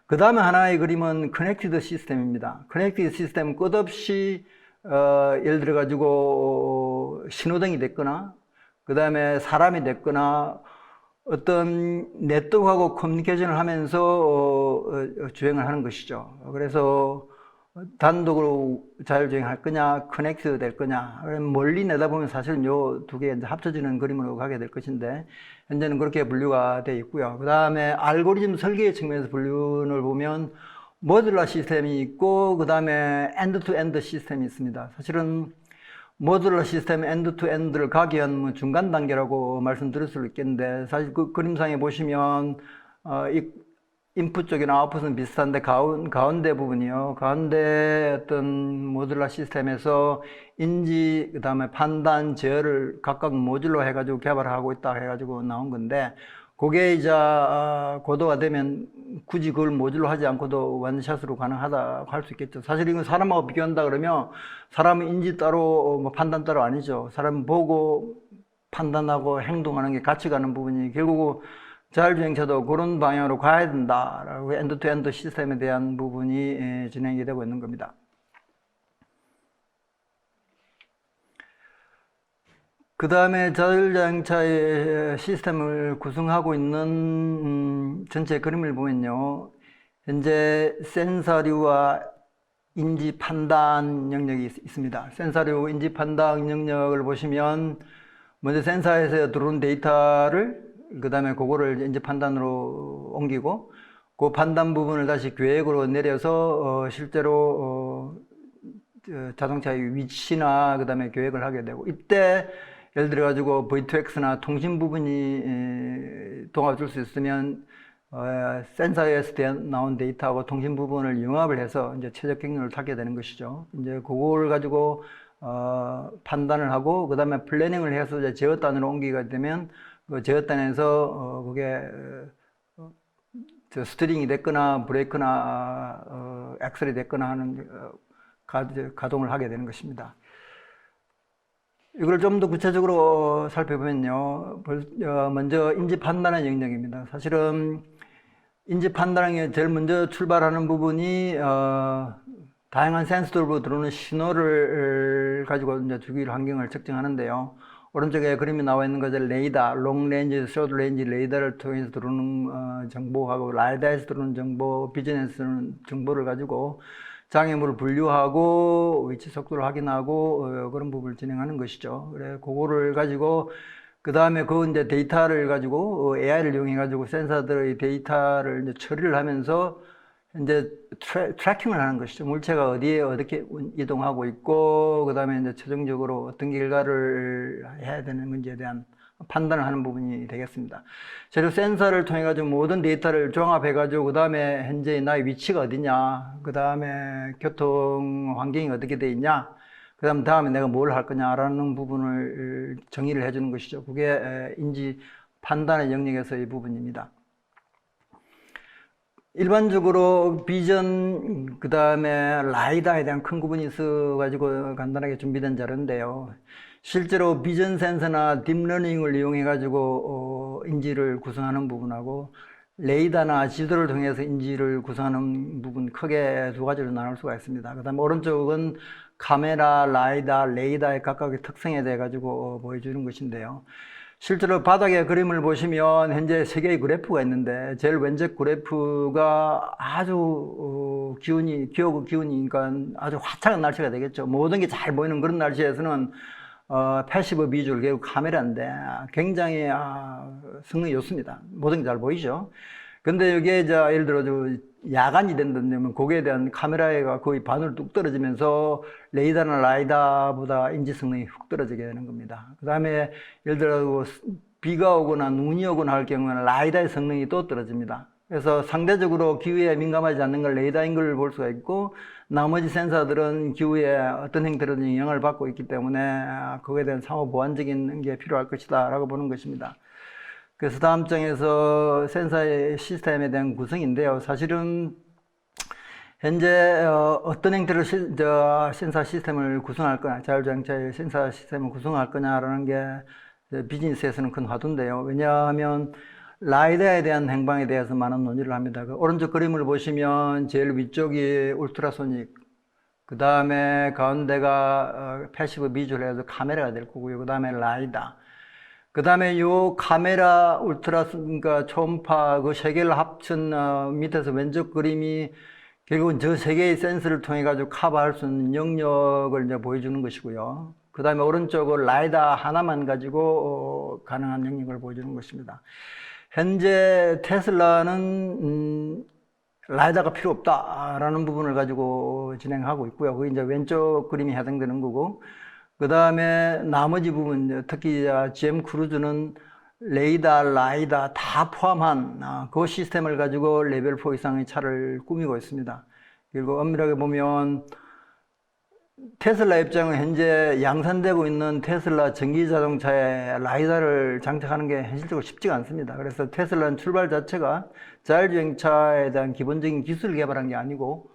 그 다음에 하나의 그림은 커넥티드 시스템입니다. 커넥티드 시스템은 끝없이 예를 들어 가지고 신호등이 됐거나 그 다음에 사람이 됐거나 어떤 네트워크하고 커뮤니케이션을 하면서 주행을 하는 것이죠. 그래서 단독으로 자율주행할 거냐, 커넥트 될 거냐, 멀리 내다보면 사실은 요 두 개 합쳐지는 그림으로 가게 될 것인데, 현재는 그렇게 분류가 되어 있고요. 그 다음에 알고리즘 설계 측면에서 분류를 보면 모듈러 시스템이 있고, 그 다음에 엔드-투-엔드 시스템이 있습니다. 사실은 모듈러 시스템 엔드-투-엔드를 가기 위한 중간 단계라고 말씀드릴 수 있겠는데, 사실 그 그림상에 보시면 인풋 쪽이나 아웃풋은 비슷한데 가운데 부분이요. 가운데 어떤 모듈러 시스템에서 인지, 그 다음에 판단, 제어를 각각 모듈로 해가지고 개발하고 있다 해가지고 나온 건데, 그게 이제 고도화되면 굳이 그걸 모듈로 하지 않고도 원샷으로 가능하다 할 수 있겠죠. 사실 이건 사람하고 비교한다 그러면 사람은 인지 따로 판단 따로 아니죠. 사람 보고 판단하고 행동하는 게 같이 가는 부분이 결국 자율주행차도 그런 방향으로 가야 된다라고 엔드-투-엔드 시스템에 대한 부분이 진행이 되고 있는 겁니다. 그 다음에 자율주행차의 시스템을 구성하고 있는 전체 그림을 보면요, 현재 센서류와 인지 판단 영역이 있습니다. 센서류 인지 판단 영역을 보시면 먼저 센서에서 들어온 데이터를 그 다음에 그거를 인지 판단으로 옮기고 그 판단 부분을 다시 계획으로 내려서 실제로 자동차의 위치나 그 다음에 계획을 하게 되고, 이때 예를 들어 가지고 V2X나 통신 부분이 도와줄 수 있으면 센서에서 나온 데이터하고 통신 부분을 융합을 해서 이제 최적 경로를 타게 되는 것이죠. 이제 그걸 가지고 판단을 하고 그 다음에 플래닝을 해서 이제 제어단으로 옮기게 되면 그 제어단에서 그게 스티링이 됐거나 브레이크나 엑셀이 됐거나 하는 가동을 하게 되는 것입니다. 이걸 좀 더 구체적으로 살펴보면요, 먼저 인지 판단의 영역입니다. 사실은 인지 판단에 제일 먼저 출발하는 부분이 다양한 센서들로 들어오는 신호를 가지고 이제 주기 환경을 측정하는데요. 오른쪽에 그림이 나와 있는 것은 레이더, 롱 레인지, 숏 레인지 레이더를 통해서 들어오는 정보하고 라이다에서 들어오는 정보, 비전에서 들어오는 정보를 가지고 장애물을 분류하고 위치 속도를 확인하고 그런 부분을 진행하는 것이죠. 그래, 그거를 가지고 그 다음에 그 이제 데이터를 가지고 AI를 이용해 가지고 센서들의 데이터를 이제 처리를 하면서 이제 트래킹을 하는 것이죠. 물체가 어디에 어떻게 이동하고 있고 그 다음에 이제 최종적으로 어떤 결과를 해야 되는 건지에 대한 판단을 하는 부분이 되겠습니다. 재료 센서를 통해 가지고 모든 데이터를 종합해 가지고 그 다음에 현재 나의 위치가 어디냐, 그 다음에 교통 환경이 어떻게 돼 있냐, 그 다음에 내가 뭘 할 거냐라는 부분을 정의를 해주는 것이죠. 그게 인지 판단의 영역에서의 부분입니다. 일반적으로 비전 그 다음에 라이다에 대한 큰 구분이 있어 가지고 간단하게 준비된 자료인데요. 실제로 비전 센서나 딥러닝을 이용해 가지고 인지를 구성하는 부분하고 레이더나 지도를 통해서 인지를 구성하는 부분 크게 두 가지로 나눌 수가 있습니다. 그 다음에 오른쪽은 카메라, 라이더, 레이더의 각각의 특성에 대해 가지고 보여주는 것인데요. 실제로 바닥에 그림을 보시면 현재 3개의 그래프가 있는데 제일 왼쪽 그래프가 아주 기후니까 아주 화창한 날씨가 되겠죠. 모든 게 잘 보이는 그런 날씨에서는 패시브 비주얼, 결국 카메라인데 굉장히 성능이 좋습니다. 모든 게 잘 보이죠. 근데 여기에 이제 예를 들어 야간이 된다면 거기에 대한 카메라가 거의 반으로 뚝 떨어지면서 레이더나 라이다보다 인지 성능이 훅 떨어지게 되는 겁니다. 그 다음에 예를 들어 비가 오거나 눈이 오거나 할 경우에는 라이다의 성능이 또 떨어집니다. 그래서 상대적으로 기후에 민감하지 않는 걸 레이더인 걸 볼 수가 있고, 나머지 센서들은 기후에 어떤 형태로든 영향을 받고 있기 때문에 그거에 대한 상호 보완적인 게 필요할 것이다 라고 보는 것입니다. 그래서 다음 장에서 센서의 시스템에 대한 구성인데요. 사실은 현재 어떤 형태로 센서 시스템을 구성할 거냐, 자율주행차의 센서 시스템을 구성할 거냐라는 게 비즈니스에서는 큰 화두인데요. 왜냐하면 라이더에 대한 행방에 대해서 많은 논의를 합니다. 오른쪽 그림을 보시면 제일 위쪽이 울트라소닉, 그 다음에 가운데가 패시브 비주얼에서 카메라가 될 거고요. 그 다음에 라이더, 그 다음에 요 카메라, 그러니까 초음파 그 세 개를 합친 밑에서 왼쪽 그림이 결국은 저 세 개의 센서를 통해 가지고 커버할 수 있는 영역을 이제 보여주는 것이고요. 그 다음에 오른쪽은 라이더 하나만 가지고 가능한 영역을 보여주는 것입니다. 현재 테슬라는 라이더가 필요 없다라는 부분을 가지고 진행하고 있고요. 그게 이제 왼쪽 그림이 해당되는 거고, 그 다음에 나머지 부분, 특히 GM 크루즈는 레이더, 라이더 다 포함한 그 시스템을 가지고 레벨 4 이상의 차를 꾸미고 있습니다. 그리고 엄밀하게 보면 테슬라 입장은 현재 양산되고 있는 테슬라 전기자동차에 라이더를 장착하는 게 현실적으로 쉽지가 않습니다. 그래서 테슬라는 출발 자체가 자율주행차에 대한 기본적인 기술을 개발한 게 아니고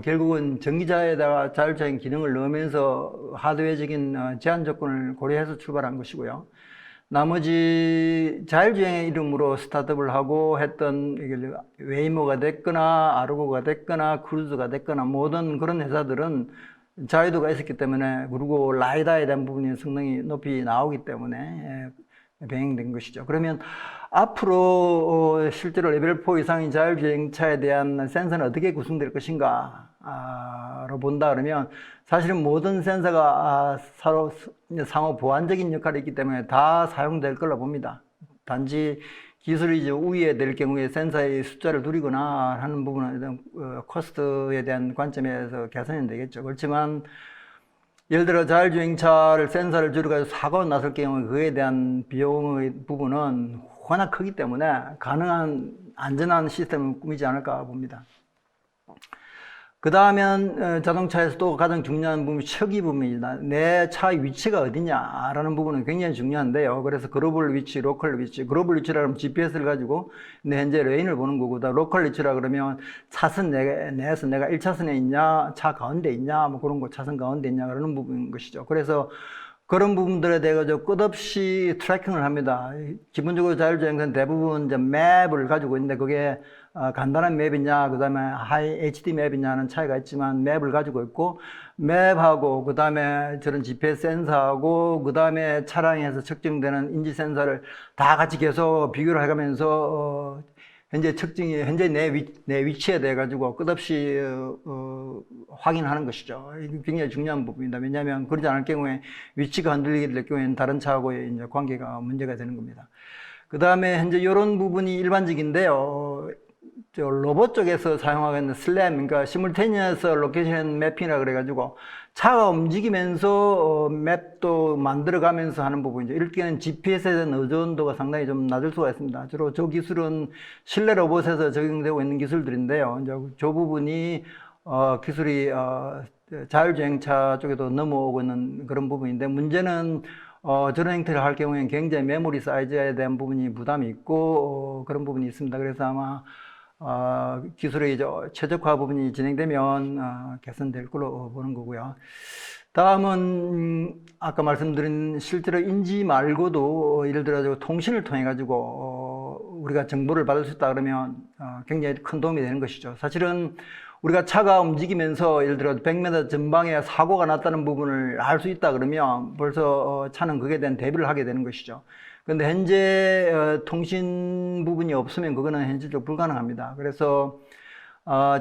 결국은 전기차에다가 자율주행 기능을 넣으면서 하드웨어적인 제한 조건을 고려해서 출발한 것이고요. 나머지 자율주행의 이름으로 스타트업을 하고 했던 웨이모가 됐거나 아르고가 됐거나 크루즈가 됐거나 모든 그런 회사들은 자유도가 있었기 때문에, 그리고 라이다에 대한 부분이 성능이 높이 나오기 때문에 병행된 것이죠. 그러면 앞으로 실제로 레벨 4 이상인 자율주행차에 대한 센서는 어떻게 구성될 것인가로 본다 그러면, 사실은 모든 센서가 서로 상호 보완적인 역할이 있기 때문에 다 사용될 걸로 봅니다. 단지 기술이 이제 우위에 될 경우에 센서의 숫자를 줄이거나 하는 부분은 코스트에 대한 관점에서 개선이 되겠죠. 그렇지만 예를 들어 자율주행차를 센서를 줄여가지고 사고가 났을 경우에 그에 대한 비용의 부분은 워낙 크기 때문에 가능한 안전한 시스템을 꾸미지 않을까 봅니다. 그 다음엔 자동차에서도 가장 중요한 부분이 처기 부분입니다. 내 차의 위치가 어디냐라는 부분은 굉장히 중요한데요. 그래서 글로벌 위치, 로컬 위치. 글로벌 위치라 그러면 GPS를 가지고 내 현재 레인을 보는 거고, 로컬 위치라 그러면 차선 내에서 내가 1차선에 있냐, 차 가운데 있냐, 뭐 그런 거, 차선 가운데 있냐, 그러는 부분인 것이죠. 그래서 그런 부분들에 대해 끝없이 트래킹을 합니다. 기본적으로 자율주행은 대부분 이제 맵을 가지고 있는데, 그게 간단한 맵이냐, 그 다음에 하이 HD 맵이냐는 차이가 있지만 맵을 가지고 있고, 맵하고 그 다음에 저런 GPS 센서하고 그 다음에 차량에서 측정되는 인지 센서를 다 같이 계속 비교를 해가면서 현재 측정이, 현재 내 위치에 대해 가지고 끝없이 확인하는 것이죠. 이게 굉장히 중요한 부분입니다. 왜냐하면 그러지 않을 경우에 위치가 흔들리게 될 경우에는 다른 차하고의 이제 관계가 문제가 되는 겁니다. 그 다음에 현재 이런 부분이 일반적인데요. 저 로봇 쪽에서 사용하고 있는 슬램, 그러니까 시뮬테니어스 로케이션 매핑이라 그래가지고 차가 움직이면서 맵도 만들어가면서 하는 부분이죠. 이럴 때는 GPS에 대한 의존도가 상당히 좀 낮을 수가 있습니다. 주로 저 기술은 실내 로봇에서 적용되고 있는 기술들인데요. 이제 저 부분이 기술이 자율주행차 쪽에도 넘어오고 있는 그런 부분인데, 문제는 저런 형태를 할 경우에는 굉장히 메모리 사이즈에 대한 부분이 부담이 있고 그런 부분이 있습니다. 그래서 아마 기술의 최적화 부분이 진행되면 개선될 걸로 보는 거고요. 다음은 아까 말씀드린 실제로 인지 말고도 예를 들어 통신을 통해 가지고 우리가 정보를 받을 수 있다 그러면 굉장히 큰 도움이 되는 것이죠. 사실은 우리가 차가 움직이면서 예를 들어 100m 전방에 사고가 났다는 부분을 알 수 있다 그러면 벌써 차는 그에 대한 대비를 하게 되는 것이죠. 근데 현재 통신 부분이 없으면 그거는 현실적으로 불가능합니다. 그래서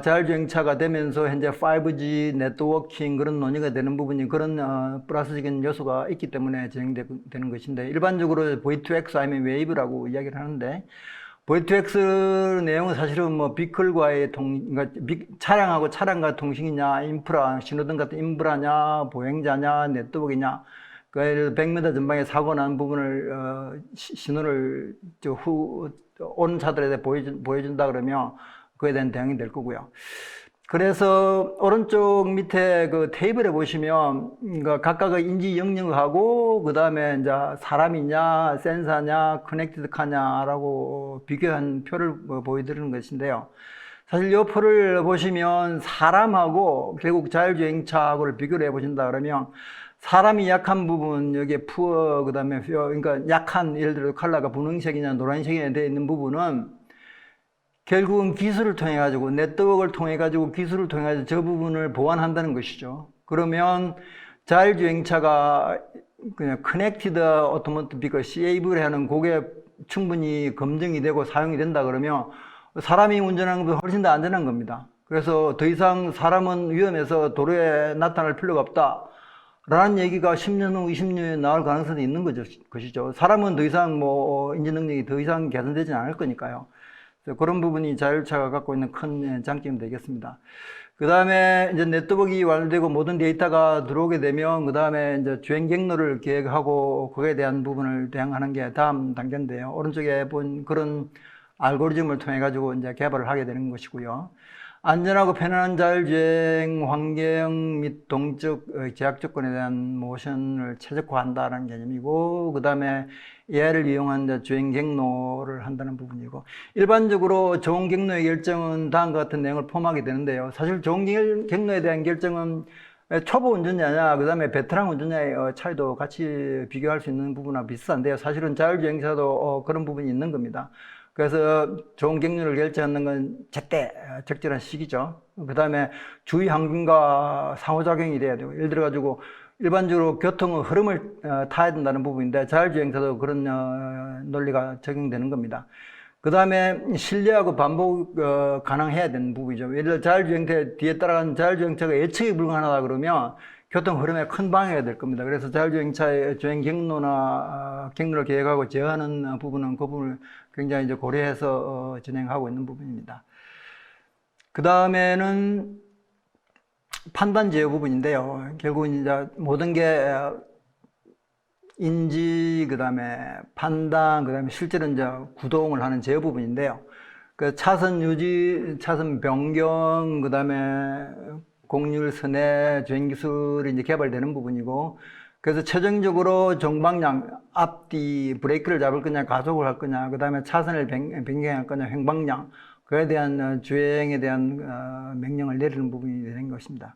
자율주행차가 되면서 현재 5G 네트워킹 그런 논의가 되는 부분이 그런 플러스적인 요소가 있기 때문에 진행되는 것인데, 일반적으로 V2X 아니면 웨이브라고 이야기를 하는데, V2X 내용은 사실은 뭐 비클과의 그러니까 차량하고 차량과 통신이냐, 인프라, 신호등 같은 인프라냐, 보행자냐, 네트워크냐, 그 100m 전방에 사고 난 부분을 신호를 온 차들에 대해 보여준다 그러면 그에 대한 대응이 될 거고요. 그래서 오른쪽 밑에 그 테이블에 보시면 각각의 인지 영역하고 그 다음에 이제 사람이냐, 센서냐, 커넥티드 카냐라고 비교한 표를 보여드리는 것인데요. 사실 이 표를 보시면 사람하고 결국 자율주행차하고를 비교를 해보신다 그러면, 사람이 약한 부분, 여기에 푸어, 그 다음에 그러니까 약한, 예를 들어 컬러가 분홍색이냐 노란색이냐 되어 있는 부분은 결국은 기술을 통해 가지고, 네트워크를 통해 가지고, 기술을 통해 가지고 저 부분을 보완한다는 것이죠. 그러면 자율주행차가 그냥 커넥티드 오토모티브 비커 CAV를 하는 그게 충분히 검증이 되고 사용이 된다 그러면 사람이 운전하는 것보다 훨씬 더 안전한 겁니다. 그래서 더 이상 사람은 위험해서 도로에 나타날 필요가 없다 라는 얘기가 10년 후, 20년 후에 나올 가능성이 있는 것이죠. 사람은 더 이상 인지 능력이 더 이상 개선되지는 않을 거니까요. 그래서 그런 부분이 자율차가 갖고 있는 큰 장점이 되겠습니다. 그 다음에 이제 네트워크가 완료되고 모든 데이터가 들어오게 되면 그 다음에 이제 주행 경로를 계획하고 그에 대한 부분을 대응하는 게 다음 단계인데요. 오른쪽에 본 그런 알고리즘을 통해 가지고 이제 개발을 하게 되는 것이고요. 안전하고 편안한 자율주행 환경 및 동적 제약 조건에 대한 모션을 최적화한다는 개념이고, 그 다음에 AI를 이용한 주행 경로를 한다는 부분이고, 일반적으로 좋은 경로의 결정은 다음과 같은 내용을 포함하게 되는데요. 사실 좋은 경로에 대한 결정은 초보 운전자냐, 그 다음에 베테랑 운전자의 차이도 같이 비교할 수 있는 부분하고 비슷한데요. 사실은 자율주행차도 그런 부분이 있는 겁니다. 그래서 좋은 경륜을 결정하는 건 제때 적절한 시기죠. 그 다음에 주위 환경과 상호작용이 돼야 되고, 예를 들어가지고 일반적으로 교통의 흐름을 타야 된다는 부분인데 자율주행차도 그런 논리가 적용되는 겁니다. 그 다음에 신뢰하고 반복 가능해야 되는 부분이죠. 예를 들어 자율주행차 뒤에 따라가는 자율주행차가 예측이 불가능하다 그러면 교통 흐름에 큰 방해가 될 겁니다. 그래서 자율주행차의 주행 경로나 경로를 계획하고 제어하는 부분은 그 부분을 굉장히 이제 고려해서 진행하고 있는 부분입니다. 그 다음에는 판단 제어 부분인데요. 결국은 이제 모든 게 인지, 그 다음에 판단, 그 다음에 실제로 이제 구동을 하는 제어 부분인데요. 그 차선 유지, 차선 변경, 그 다음에 공률, 선회, 주행 기술이 이제 개발되는 부분이고, 그래서 최종적으로 정방향, 앞뒤, 브레이크를 잡을 거냐, 가속을 할 거냐, 그 다음에 차선을 변경할 거냐, 횡방향, 그에 대한 주행에 대한 명령을 내리는 부분이 되는 것입니다.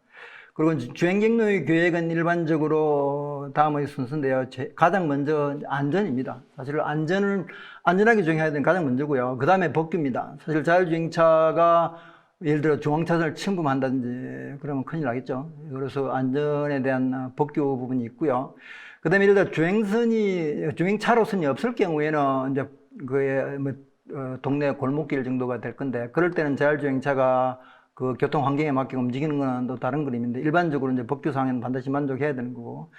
그리고 주행 경로의 계획은 일반적으로 다음의 순서인데요. 가장 먼저 안전입니다. 사실 안전하게 주행해야 되는 가장 먼저고요. 그 다음에 법규입니다. 사실 자율주행차가 예를 들어 중앙차선을 침범한다든지 그러면 큰일 나겠죠. 그래서 안전에 대한 법규 부분이 있고요. 그 다음에 예를 들어 주행차로선이 없을 경우에는 이제 그의 동네 골목길 정도가 될 건데, 그럴 때는 자율주행차가 그 교통 환경에 맞게 움직이는 거는 또 다른 그림인데, 일반적으로 이제 법규상에는 반드시 만족해야 되는 거고,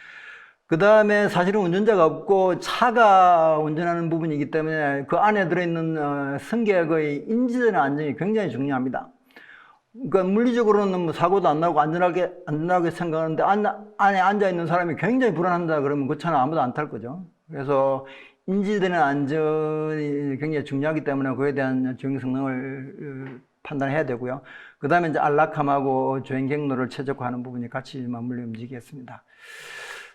그 다음에 사실은 운전자가 없고 차가 운전하는 부분이기 때문에 그 안에 들어있는 승객의 인지되는 안전이 굉장히 중요합니다. 그러니까 물리적으로는 뭐 사고도 안 나고 안전하게 생각하는데 안에 앉아있는 사람이 굉장히 불안한다 그러면 그 차는 아무도 안 탈 거죠. 그래서 인지되는 안전이 굉장히 중요하기 때문에 그에 대한 주행 성능을 판단해야 되고요. 그 다음에 이제 안락함하고 주행 경로를 최적화하는 부분이 같이 맞물려 움직이겠습니다.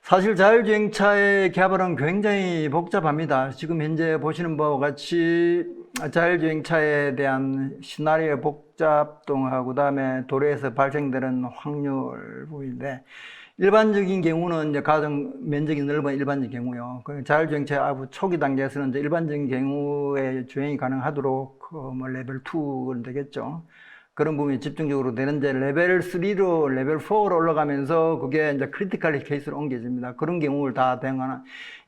사실 자율주행차의 개발은 굉장히 복잡합니다. 지금 현재 보시는 바와 같이 자율주행차에 대한 시나리오의 복잡동하고 그 다음에 도로에서 발생되는 확률 부분인데, 일반적인 경우는 이제 가장 면적이 넓은 일반적인 경우요. 자율주행차 아주 초기 단계에서는 이제 일반적인 경우에 주행이 가능하도록 뭐 레벨 2는 되겠죠. 그런 부분이 집중적으로 되는데, 레벨 3로 레벨 4로 올라가면서 그게 이제 크리티컬 케이스로 옮겨집니다. 그런 경우를 다 대응하는,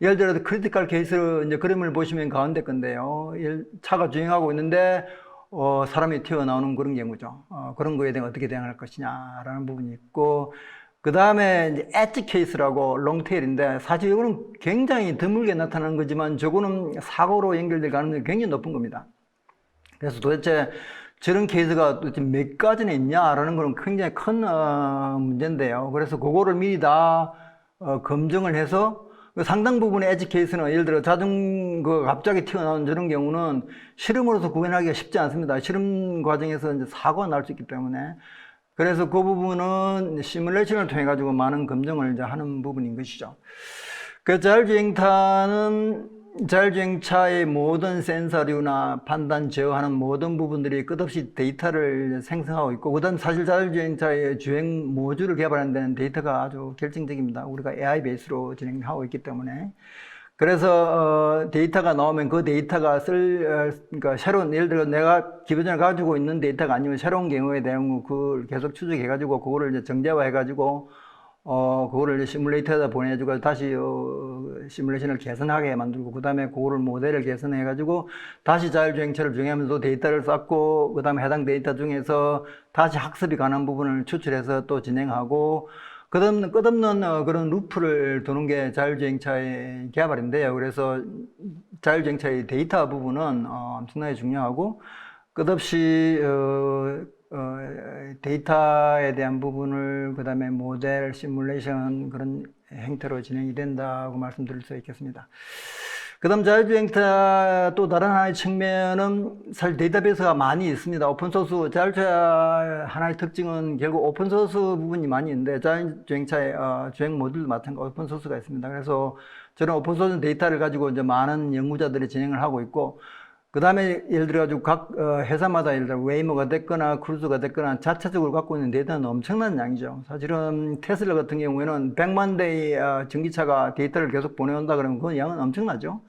예를 들어서 크리티컬 케이스 이제 그림을 보시면 가운데 건데요. 차가 주행하고 있는데 사람이 튀어나오는 그런 경우죠. 그런 거에 대해 어떻게 대응할 것이냐라는 부분이 있고, 그 다음에 이제 엣지 케이스라고 롱테일인데, 사실 이거는 굉장히 드물게 나타나는 거지만 저거는 사고로 연결될 가능성이 굉장히 높은 겁니다. 그래서 도대체 저런 케이스가 도대체 몇 가지나 있냐라는 거는 굉장히 큰 문제인데요. 그래서 그거를 미리 다 검증을 해서, 상당 부분의 엣지 케이스는 예를 들어 갑자기 튀어나오는 저런 경우는 실험으로서 구현하기가 쉽지 않습니다. 실험 과정에서 이제 사고가 날 수 있기 때문에. 그래서 그 부분은 시뮬레이션을 통해 가지고 많은 검증을 이제 하는 부분인 것이죠. 그 자율주행차의 모든 센서류나 판단 제어하는 모든 부분들이 끝없이 데이터를 생성하고 있고, 그다음 사실 자율주행차의 주행 모듈을 개발하는 데는 데이터가 아주 결정적입니다. 우리가 AI 베이스로 진행하고 있기 때문에. 그래서 데이터가 나오면 그 데이터가 그러니까 새로운, 예를 들어 내가 기존에 가지고 있는 데이터가 아니면 새로운 경우에 대한 그걸 계속 추적해 가지고 그거를 이제 정제화해 가지고 그거를 이제 시뮬레이터에다 보내주고 다시 시뮬레이션을 개선하게 만들고, 그 다음에 그거를 모델을 개선해 가지고 다시 자율주행차를 주행하면서 데이터를 쌓고, 그 다음에 해당 데이터 중에서 다시 학습이 가능한 부분을 추출해서 또 진행하고, 끝없는 그런 루프를 도는 게 자율주행차의 개발인데요. 그래서 자율주행차의 데이터 부분은 엄청나게 중요하고, 끝없이 데이터에 대한 부분을 그 다음에 모델, 시뮬레이션 그런 형태로 진행이 된다고 말씀드릴 수 있겠습니다. 그 다음 자율주행차 또 다른 하나의 측면은 사실 데이터베이스가 많이 있습니다. 오픈소스, 자율주행차 하나의 특징은 결국 오픈소스 부분이 많이 있는데, 자율주행차의 주행 모듈도 마찬가지로 오픈소스가 있습니다. 그래서 저는 오픈소스 데이터를 가지고 이제 많은 연구자들이 진행을 하고 있고, 그 다음에 예를 들어가지고 각 회사마다 예를 들어 웨이모가 됐거나 크루즈가 됐거나 자체적으로 갖고 있는 데이터는 엄청난 양이죠. 사실은 테슬라 같은 경우에는 100만 대의 전기차가 데이터를 계속 보내온다 그러면 그 양은 엄청나죠.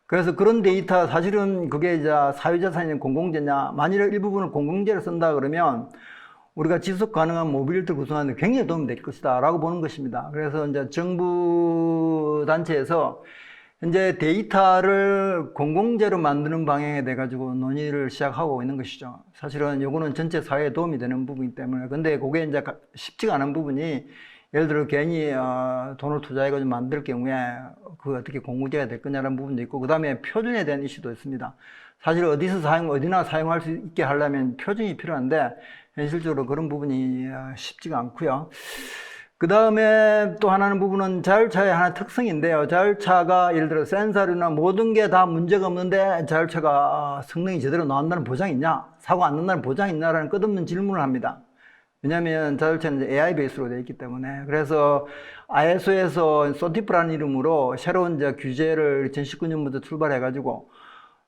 그래서 그런 데이터 사실은 그게 이제 사유자산이냐 공공재냐, 만일 일부분을 공공재를 쓴다 그러면 우리가 지속 가능한 모빌리티를 구성하는 데 굉장히 도움이 될 것이다 라고 보는 것입니다. 그래서 이제 정부 단체에서 현재 데이터를 공공재로 만드는 방향에 돼 가지고 논의를 시작하고 있는 것이죠. 사실은 요거는 전체 사회에 도움이 되는 부분이기 때문에. 근데 그게 이제 쉽지가 않은 부분이, 예를 들어 괜히 돈을 투자해가지고 만들 경우에 그 어떻게 공공재가 될 거냐라는 부분도 있고, 그 다음에 표준에 대한 이슈도 있습니다. 사실 어디나 사용할 수 있게 하려면 표준이 필요한데 현실적으로 그런 부분이 쉽지가 않고요. 그 다음에 또 하나는 부분은 자율차의 하나 특성인데요. 자율차가 예를 들어 센서나 모든 게 다 문제가 없는데 자율차가 성능이 제대로 나온다는 보장이 있냐, 사고 안 난다는 보장이 있냐라는 끝없는 질문을 합니다. 왜냐하면 자율차는 AI 베이스로 되어 있기 때문에. 그래서 ISO에서 소티프라는 이름으로 새로운 규제를 2019년부터 출발해가지고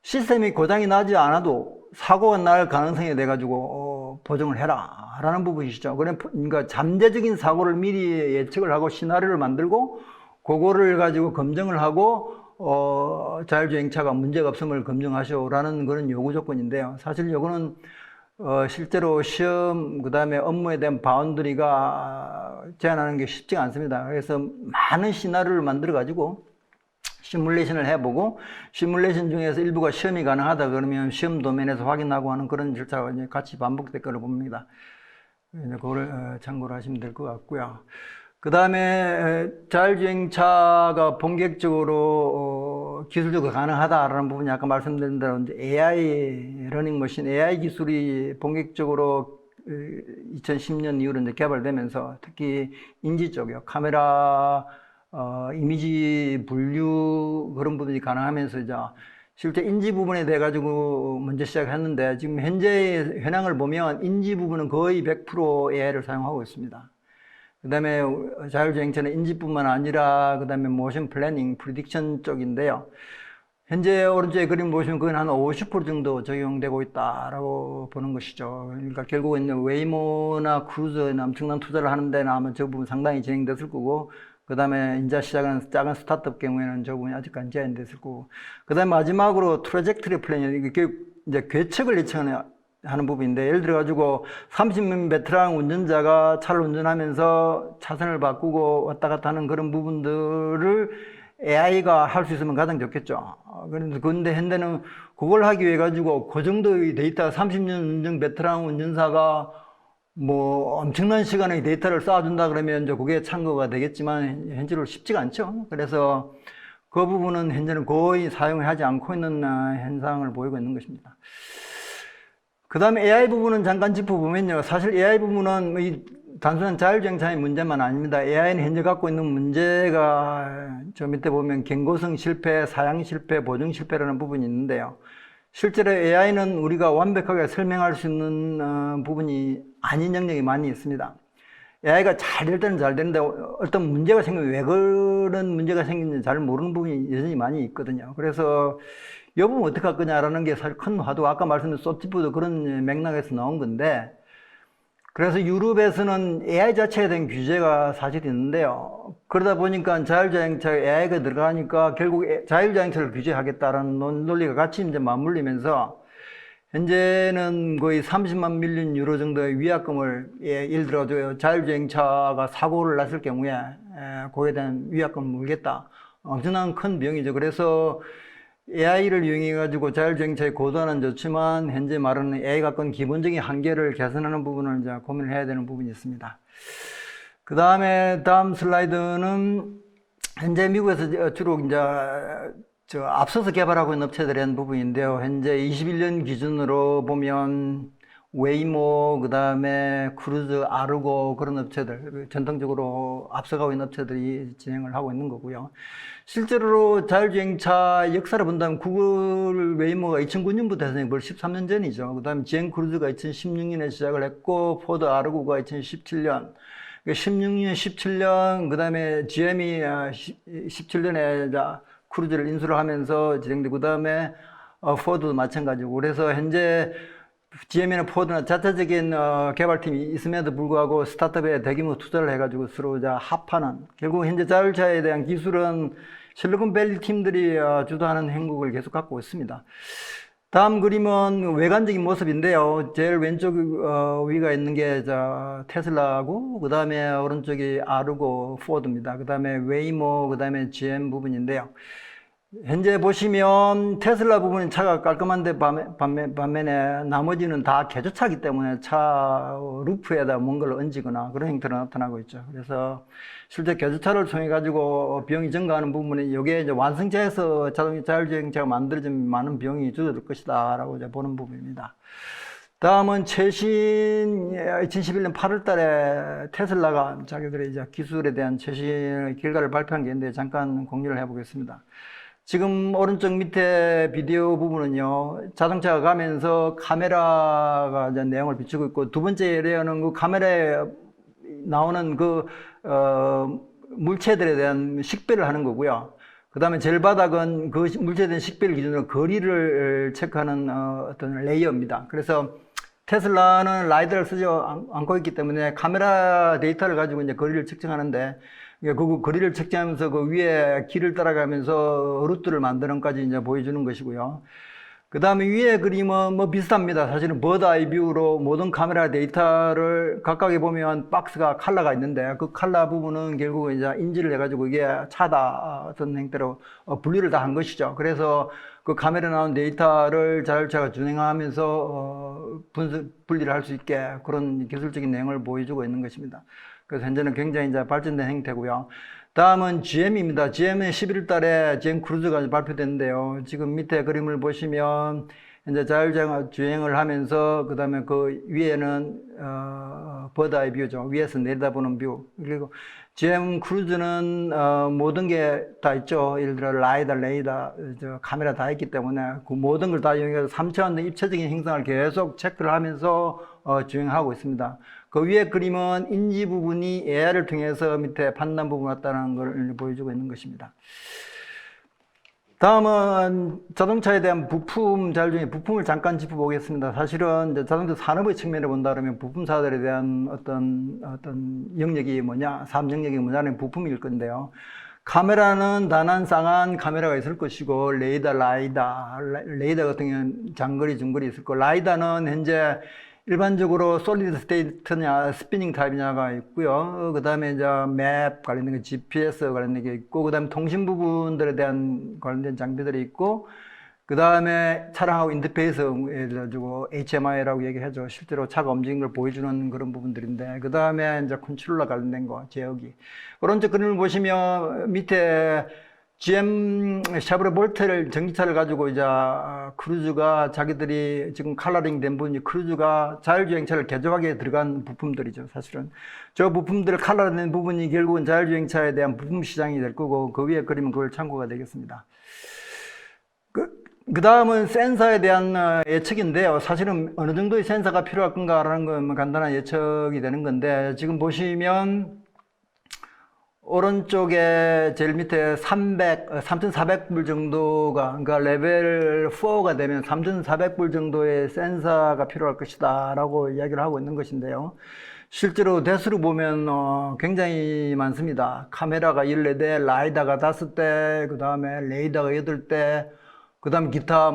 시스템이 고장이 나지 않아도 사고가 날 가능성이 돼가지고 보정을 해라 라는 부분이시죠. 그러니까 잠재적인 사고를 미리 예측을 하고 시나리오를 만들고 그거를 가지고 검증을 하고 자율주행차가 문제가 없음을 검증하시오라는 그런 요구 조건인데요. 사실 요거는 실제로 시험, 그 다음에 업무에 대한 바운더리가 제한하는 게 쉽지가 않습니다. 그래서 많은 시나리오를 만들어 가지고 시뮬레이션을 해보고, 시뮬레이션 중에서 일부가 시험이 가능하다 그러면 시험 도면에서 확인하고 하는 그런 절차가 이제 같이 반복될 거로 봅니다. 그거를 참고를 하시면 될 것 같고요. 그 다음에 자율주행차가 본격적으로 기술적으로 가능하다라는 부분이 아까 말씀드린 대로 이제 AI 러닝머신, AI 기술이 본격적으로 2010년 이후로 이제 개발되면서 특히 인지 쪽이요, 카메라, 이미지 분류 그런 부분이 가능하면서 이제 실제 인지 부분에 대해 가지고 먼저 시작했는데, 지금 현재 현황을 보면 인지 부분은 거의 100% AI를 사용하고 있습니다. 그 다음에 자율주행차는 인지뿐만 아니라 그 다음에 모션 플래닝, 프리딕션 쪽인데요. 현재 오른쪽에 그림 보시면 그건 한 50% 정도 적용되고 있다라고 보는 것이죠. 그러니까 결국은 웨이모나 크루즈나 엄청난 투자를 하는데 아마 저 부분 상당히 진행됐을 거고, 그 다음에 인자 시작은 작은 스타트업 경우에는 저 부분이 아직까지 제한됐을 거고, 그 다음에 마지막으로 트래젝토리 플래닝, 이게 이제 궤측을 예측하는 부분인데, 예를 들어가지고 30명 베테랑 운전자가 차를 운전하면서 차선을 바꾸고 왔다 갔다 하는 그런 부분들을 AI가 할 수 있으면 가장 좋겠죠. 그런데 현대는 그걸 하기 위해 가지고 그 정도의 데이터, 30년 운전 베테랑 운전사가 뭐 엄청난 시간의 데이터를 쌓아준다 그러면 이제 그게 참고가 되겠지만 현재로 쉽지가 않죠. 그래서 그 부분은 현재는 거의 사용을 하지 않고 있는 현상을 보이고 있는 것입니다. 그 다음에 AI 부분은 잠깐 짚어보면요, 사실 AI 부분은 이 단순한 자율주행차의 문제만 아닙니다. AI는 현재 갖고 있는 문제가 저 밑에 보면 경고성 실패, 사양 실패, 보정 실패라는 부분이 있는데요. 실제로 AI는 우리가 완벽하게 설명할 수 있는 부분이 아닌 영역이 많이 있습니다. AI가 잘 될 때는 잘 되는데 어떤 문제가 생기면 왜 그런 문제가 생기는지 잘 모르는 부분이 여전히 많이 있거든요. 그래서 이 부분 어떻게 할 거냐라는 게 사실 큰 화두, 아까 말씀드린 소티프도 그런 맥락에서 나온 건데, 그래서 유럽에서는 AI 자체에 대한 규제가 사실 있는데요. 그러다 보니까 자율주행차에 AI가 들어가니까 결국 자율주행차를 규제하겠다라는 논리가 같이 이제 맞물리면서 현재는 거의 30만 밀리언 유로 정도의 위약금을, 예를 들어 자율주행차가 사고를 났을 경우에 그에 대한 위약금을 물겠다. 엄청난 큰 비용이죠. 그래서 AI를 이용해 가지고 자율주행차의 고도화는 좋지만 현재 말하는 AI가 갖고 있는 기본적인 한계를 개선하는 부분을 이제 고민을 해야 되는 부분이 있습니다. 그 다음에 다음 슬라이드는 현재 미국에서 주로 이제 앞서서 개발하고 있는 업체들에 대한 부분인데요. 현재 21년 기준으로 보면 웨이모, 그 다음에 크루즈, 아르고 그런 업체들, 전통적으로 앞서가고 있는 업체들이 진행을 하고 있는 거고요. 실제로 자율주행차 역사를 본다면 구글 웨이모가 2009년부터 해서 벌써 13년 전이죠. 그 다음에 GM 크루즈가 2016년에 시작을 했고, 포드 아르고가 2017년, 16년, 17년, 그 다음에 GM이 17년에 크루즈를 인수를 하면서 진행되고, 그 다음에 포드도 마찬가지고. 그래서 현재 GM이나 포드나 자체적인 개발팀이 있음에도 불구하고 스타트업에 대규모 투자를 해가지고 서로 합하는, 결국 현재 자율차에 대한 기술은 실리콘밸리 팀들이 주도하는 행국을 계속 갖고 있습니다. 다음 그림은 외관적인 모습인데요. 제일 왼쪽 위가 있는 게 테슬라고, 그 다음에 오른쪽이 아르고 포드입니다. 그 다음에 웨이모, 그 다음에 GM 부분인데요. 현재 보시면 테슬라 부분은 차가 깔끔한데 반면에 나머지는 다 개조차이기 때문에 차 루프에다 뭔가를 얹거나 그런 형태로 나타나고 있죠. 그래서 실제 개조차를 통해 가지고 비용이 증가하는 부분은 이게 이제 완성차에서 자율주행차가 만들어지면 많은 비용이 줄어들 것이다 라고 이제 보는 부분입니다. 다음은 최신 2011년 8월 달에 테슬라가 자기들의 이제 기술에 대한 최신 결과를 발표한 게 있는데 잠깐 공유를 해 보겠습니다. 지금 오른쪽 밑에 비디오 부분은요, 자동차가 가면서 카메라가 이제 내용을 비추고 있고, 두 번째 레이어는 그 카메라에 나오는 물체들에 대한 식별을 하는 거고요. 그 다음에 제일 바닥은 그 물체에 대한 식별 기준으로 거리를 체크하는 어떤 레이어입니다. 그래서 테슬라는 라이더를 쓰지 않고 있기 때문에 카메라 데이터를 가지고 이제 거리를 측정하는데, 그 거리를 측정하면서 그 위에 길을 따라가면서 루트를 만드는 것까지 이제 보여주는 것이고요. 그 다음에 위에 그림은 뭐 비슷합니다. 사실은 버드 아이 뷰로 모든 카메라 데이터를 각각에 보면 박스가 컬러가 있는데, 그 컬러 부분은 결국 이제 인지를 해가지고 이게 차다 어떤 형태로 분류를 다 한 것이죠. 그래서 그 카메라 나온 데이터를 자율차가 준행하면서 분리를 할 수 있게 그런 기술적인 내용을 보여주고 있는 것입니다. 그래서 현재는 굉장히 이제 발전된 형태고요. 다음은 GM입니다. GM은 11월 달에 GM 크루즈가 발표됐는데요. 지금 밑에 그림을 보시면 현재 자율주행을 하면서 그 다음에 그 위에는 버드 아이 뷰죠. 위에서 내려다보는 뷰. 그리고 GM 크루즈는 모든 게 다 있죠. 예를 들어 라이다, 레이더, 카메라 다 있기 때문에 그 모든 걸 다 이용해서 3차원 입체적인 행성을 계속 체크를 하면서 주행하고 있습니다. 그 위에 그림은 인지 부분이 AI를 통해서 밑에 판단 부분 왔다는 걸 보여주고 있는 것입니다. 다음은 자동차에 대한 부품 자율주행 부품을 잠깐 짚어보겠습니다. 사실은 이제 자동차 산업의 측면에 본다 그러면 부품사들에 대한 어떤 영역이 뭐냐, 사업 영역이 뭐냐는 부품일 건데요. 카메라는 단한 쌍한 카메라가 있을 것이고, 레이더 같은 경우는 장거리, 중거리 있을 거고, 라이다는 현재 일반적으로 솔리드 스테이트냐 스피닝 타입이냐가 있고요. 그 다음에 이제 맵 관련된 게 GPS 관련된 게 있고, 그 다음에 통신 부분들에 대한 관련된 장비들이 있고, 그 다음에 차량하고 인터페이스에 가지고 HMI라고 얘기하죠. 실제로 차가 움직이는 걸 보여주는 그런 부분들인데, 그 다음에 이제 컨트롤러 관련된 거, 제어기. 오른쪽 그림을 보시면 밑에 GM 샤브레 볼트를 전기차를 가지고 이제 크루즈가 자기들이 지금 컬러링 된 부분이 크루즈가 자율주행차를 개조하게 들어간 부품들이죠. 사실은 저 부품들을 컬러낸 부분이 결국은 자율주행차에 대한 부품 시장이 될 거고, 그 위에 그림은 그걸 참고가 되겠습니다. 그 다음은 센서에 대한 예측인데요. 사실은 어느 정도의 센서가 필요할 건가라는 건 간단한 예측이 되는 건데, 지금 보시면 오른쪽에 제일 밑에 3,400불 정도가, 그러니까 레벨 4가 되면 3,400불 정도의 센서가 필요할 것이다 라고 이야기를 하고 있는 것인데요. 실제로 대수로 보면 굉장히 많습니다. 카메라가 14대, 라이다가 5대, 그 다음에 레이더가 8대, 그 다음 기타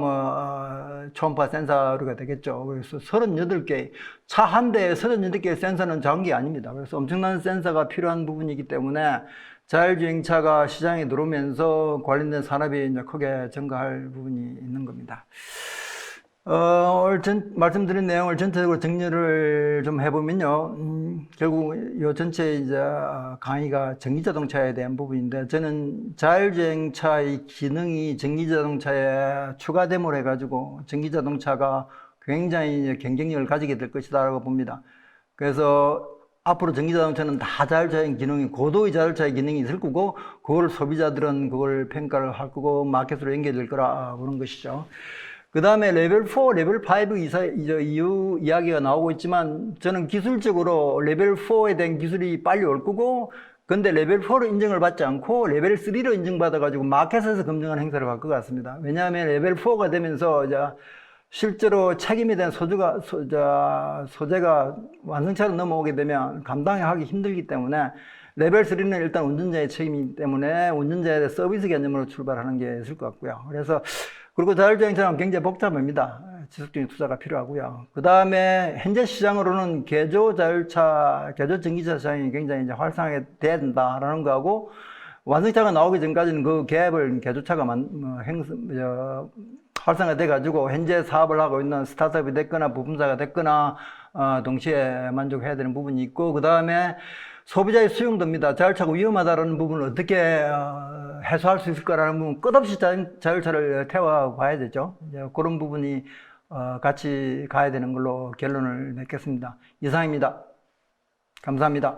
초음파 센서가 되겠죠. 그래서 38개, 차 한 대에 38개의 센서는 작은 게 아닙니다. 그래서 엄청난 센서가 필요한 부분이기 때문에 자율주행차가 시장에 들어오면서 관련된 산업이 이제 크게 증가할 부분이 있는 겁니다. 오늘 말씀드린 내용을 전체적으로 정리를 좀 해보면요. 결국 이 전체 이제 강의가 전기자동차에 대한 부분인데, 저는 자율주행차의 기능이 전기자동차에 추가됨을 해가지고 전기자동차가 굉장히 이제 경쟁력을 가지게 될 것이다라고 봅니다. 그래서 앞으로 전기자동차는 다 자율주행 기능이, 고도의 자율주행 기능이 있을 거고, 그걸 소비자들은 그걸 평가를 할 거고, 마켓으로 연결될 거라 보는 것이죠. 그 다음에 레벨 4, 레벨 5 이야기가 나오고 있지만, 저는 기술적으로 레벨 4에 대한 기술이 빨리 올 거고, 근데 레벨 4로 인정을 받지 않고 레벨 3로 인증받아가지고 마켓에서 검증하는 행사를 할 것 같습니다. 왜냐하면 레벨 4가 되면서 이제 실제로 책임이 된 소재가 완성차로 넘어오게 되면 감당하기 힘들기 때문에 레벨 3는 일단 운전자의 책임이기 때문에 운전자에 대해 서비스 개념으로 출발하는 게 있을 것 같고요. 그래서 그리고 자율주행차는 굉장히 복잡합니다. 지속적인 투자가 필요하고요. 그 다음에 현재 시장으로는 개조 전기차 시장이 굉장히 이제 활성화가 돼야 된다라는 거하고 완성차가 나오기 전까지는 그 갭을 개조차가 활성화돼 가지고 현재 사업을 하고 있는 스타트업이 됐거나 부품사가 됐거나 동시에 만족해야 되는 부분이 있고, 그 다음에 소비자의 수용도입니다. 자율차가 위험하다는 부분을 어떻게 해소할 수 있을까라는 부분, 끝없이 자율차를 태워봐야 되죠. 이제 그런 부분이 같이 가야 되는 걸로 결론을 맺겠습니다. 이상입니다. 감사합니다.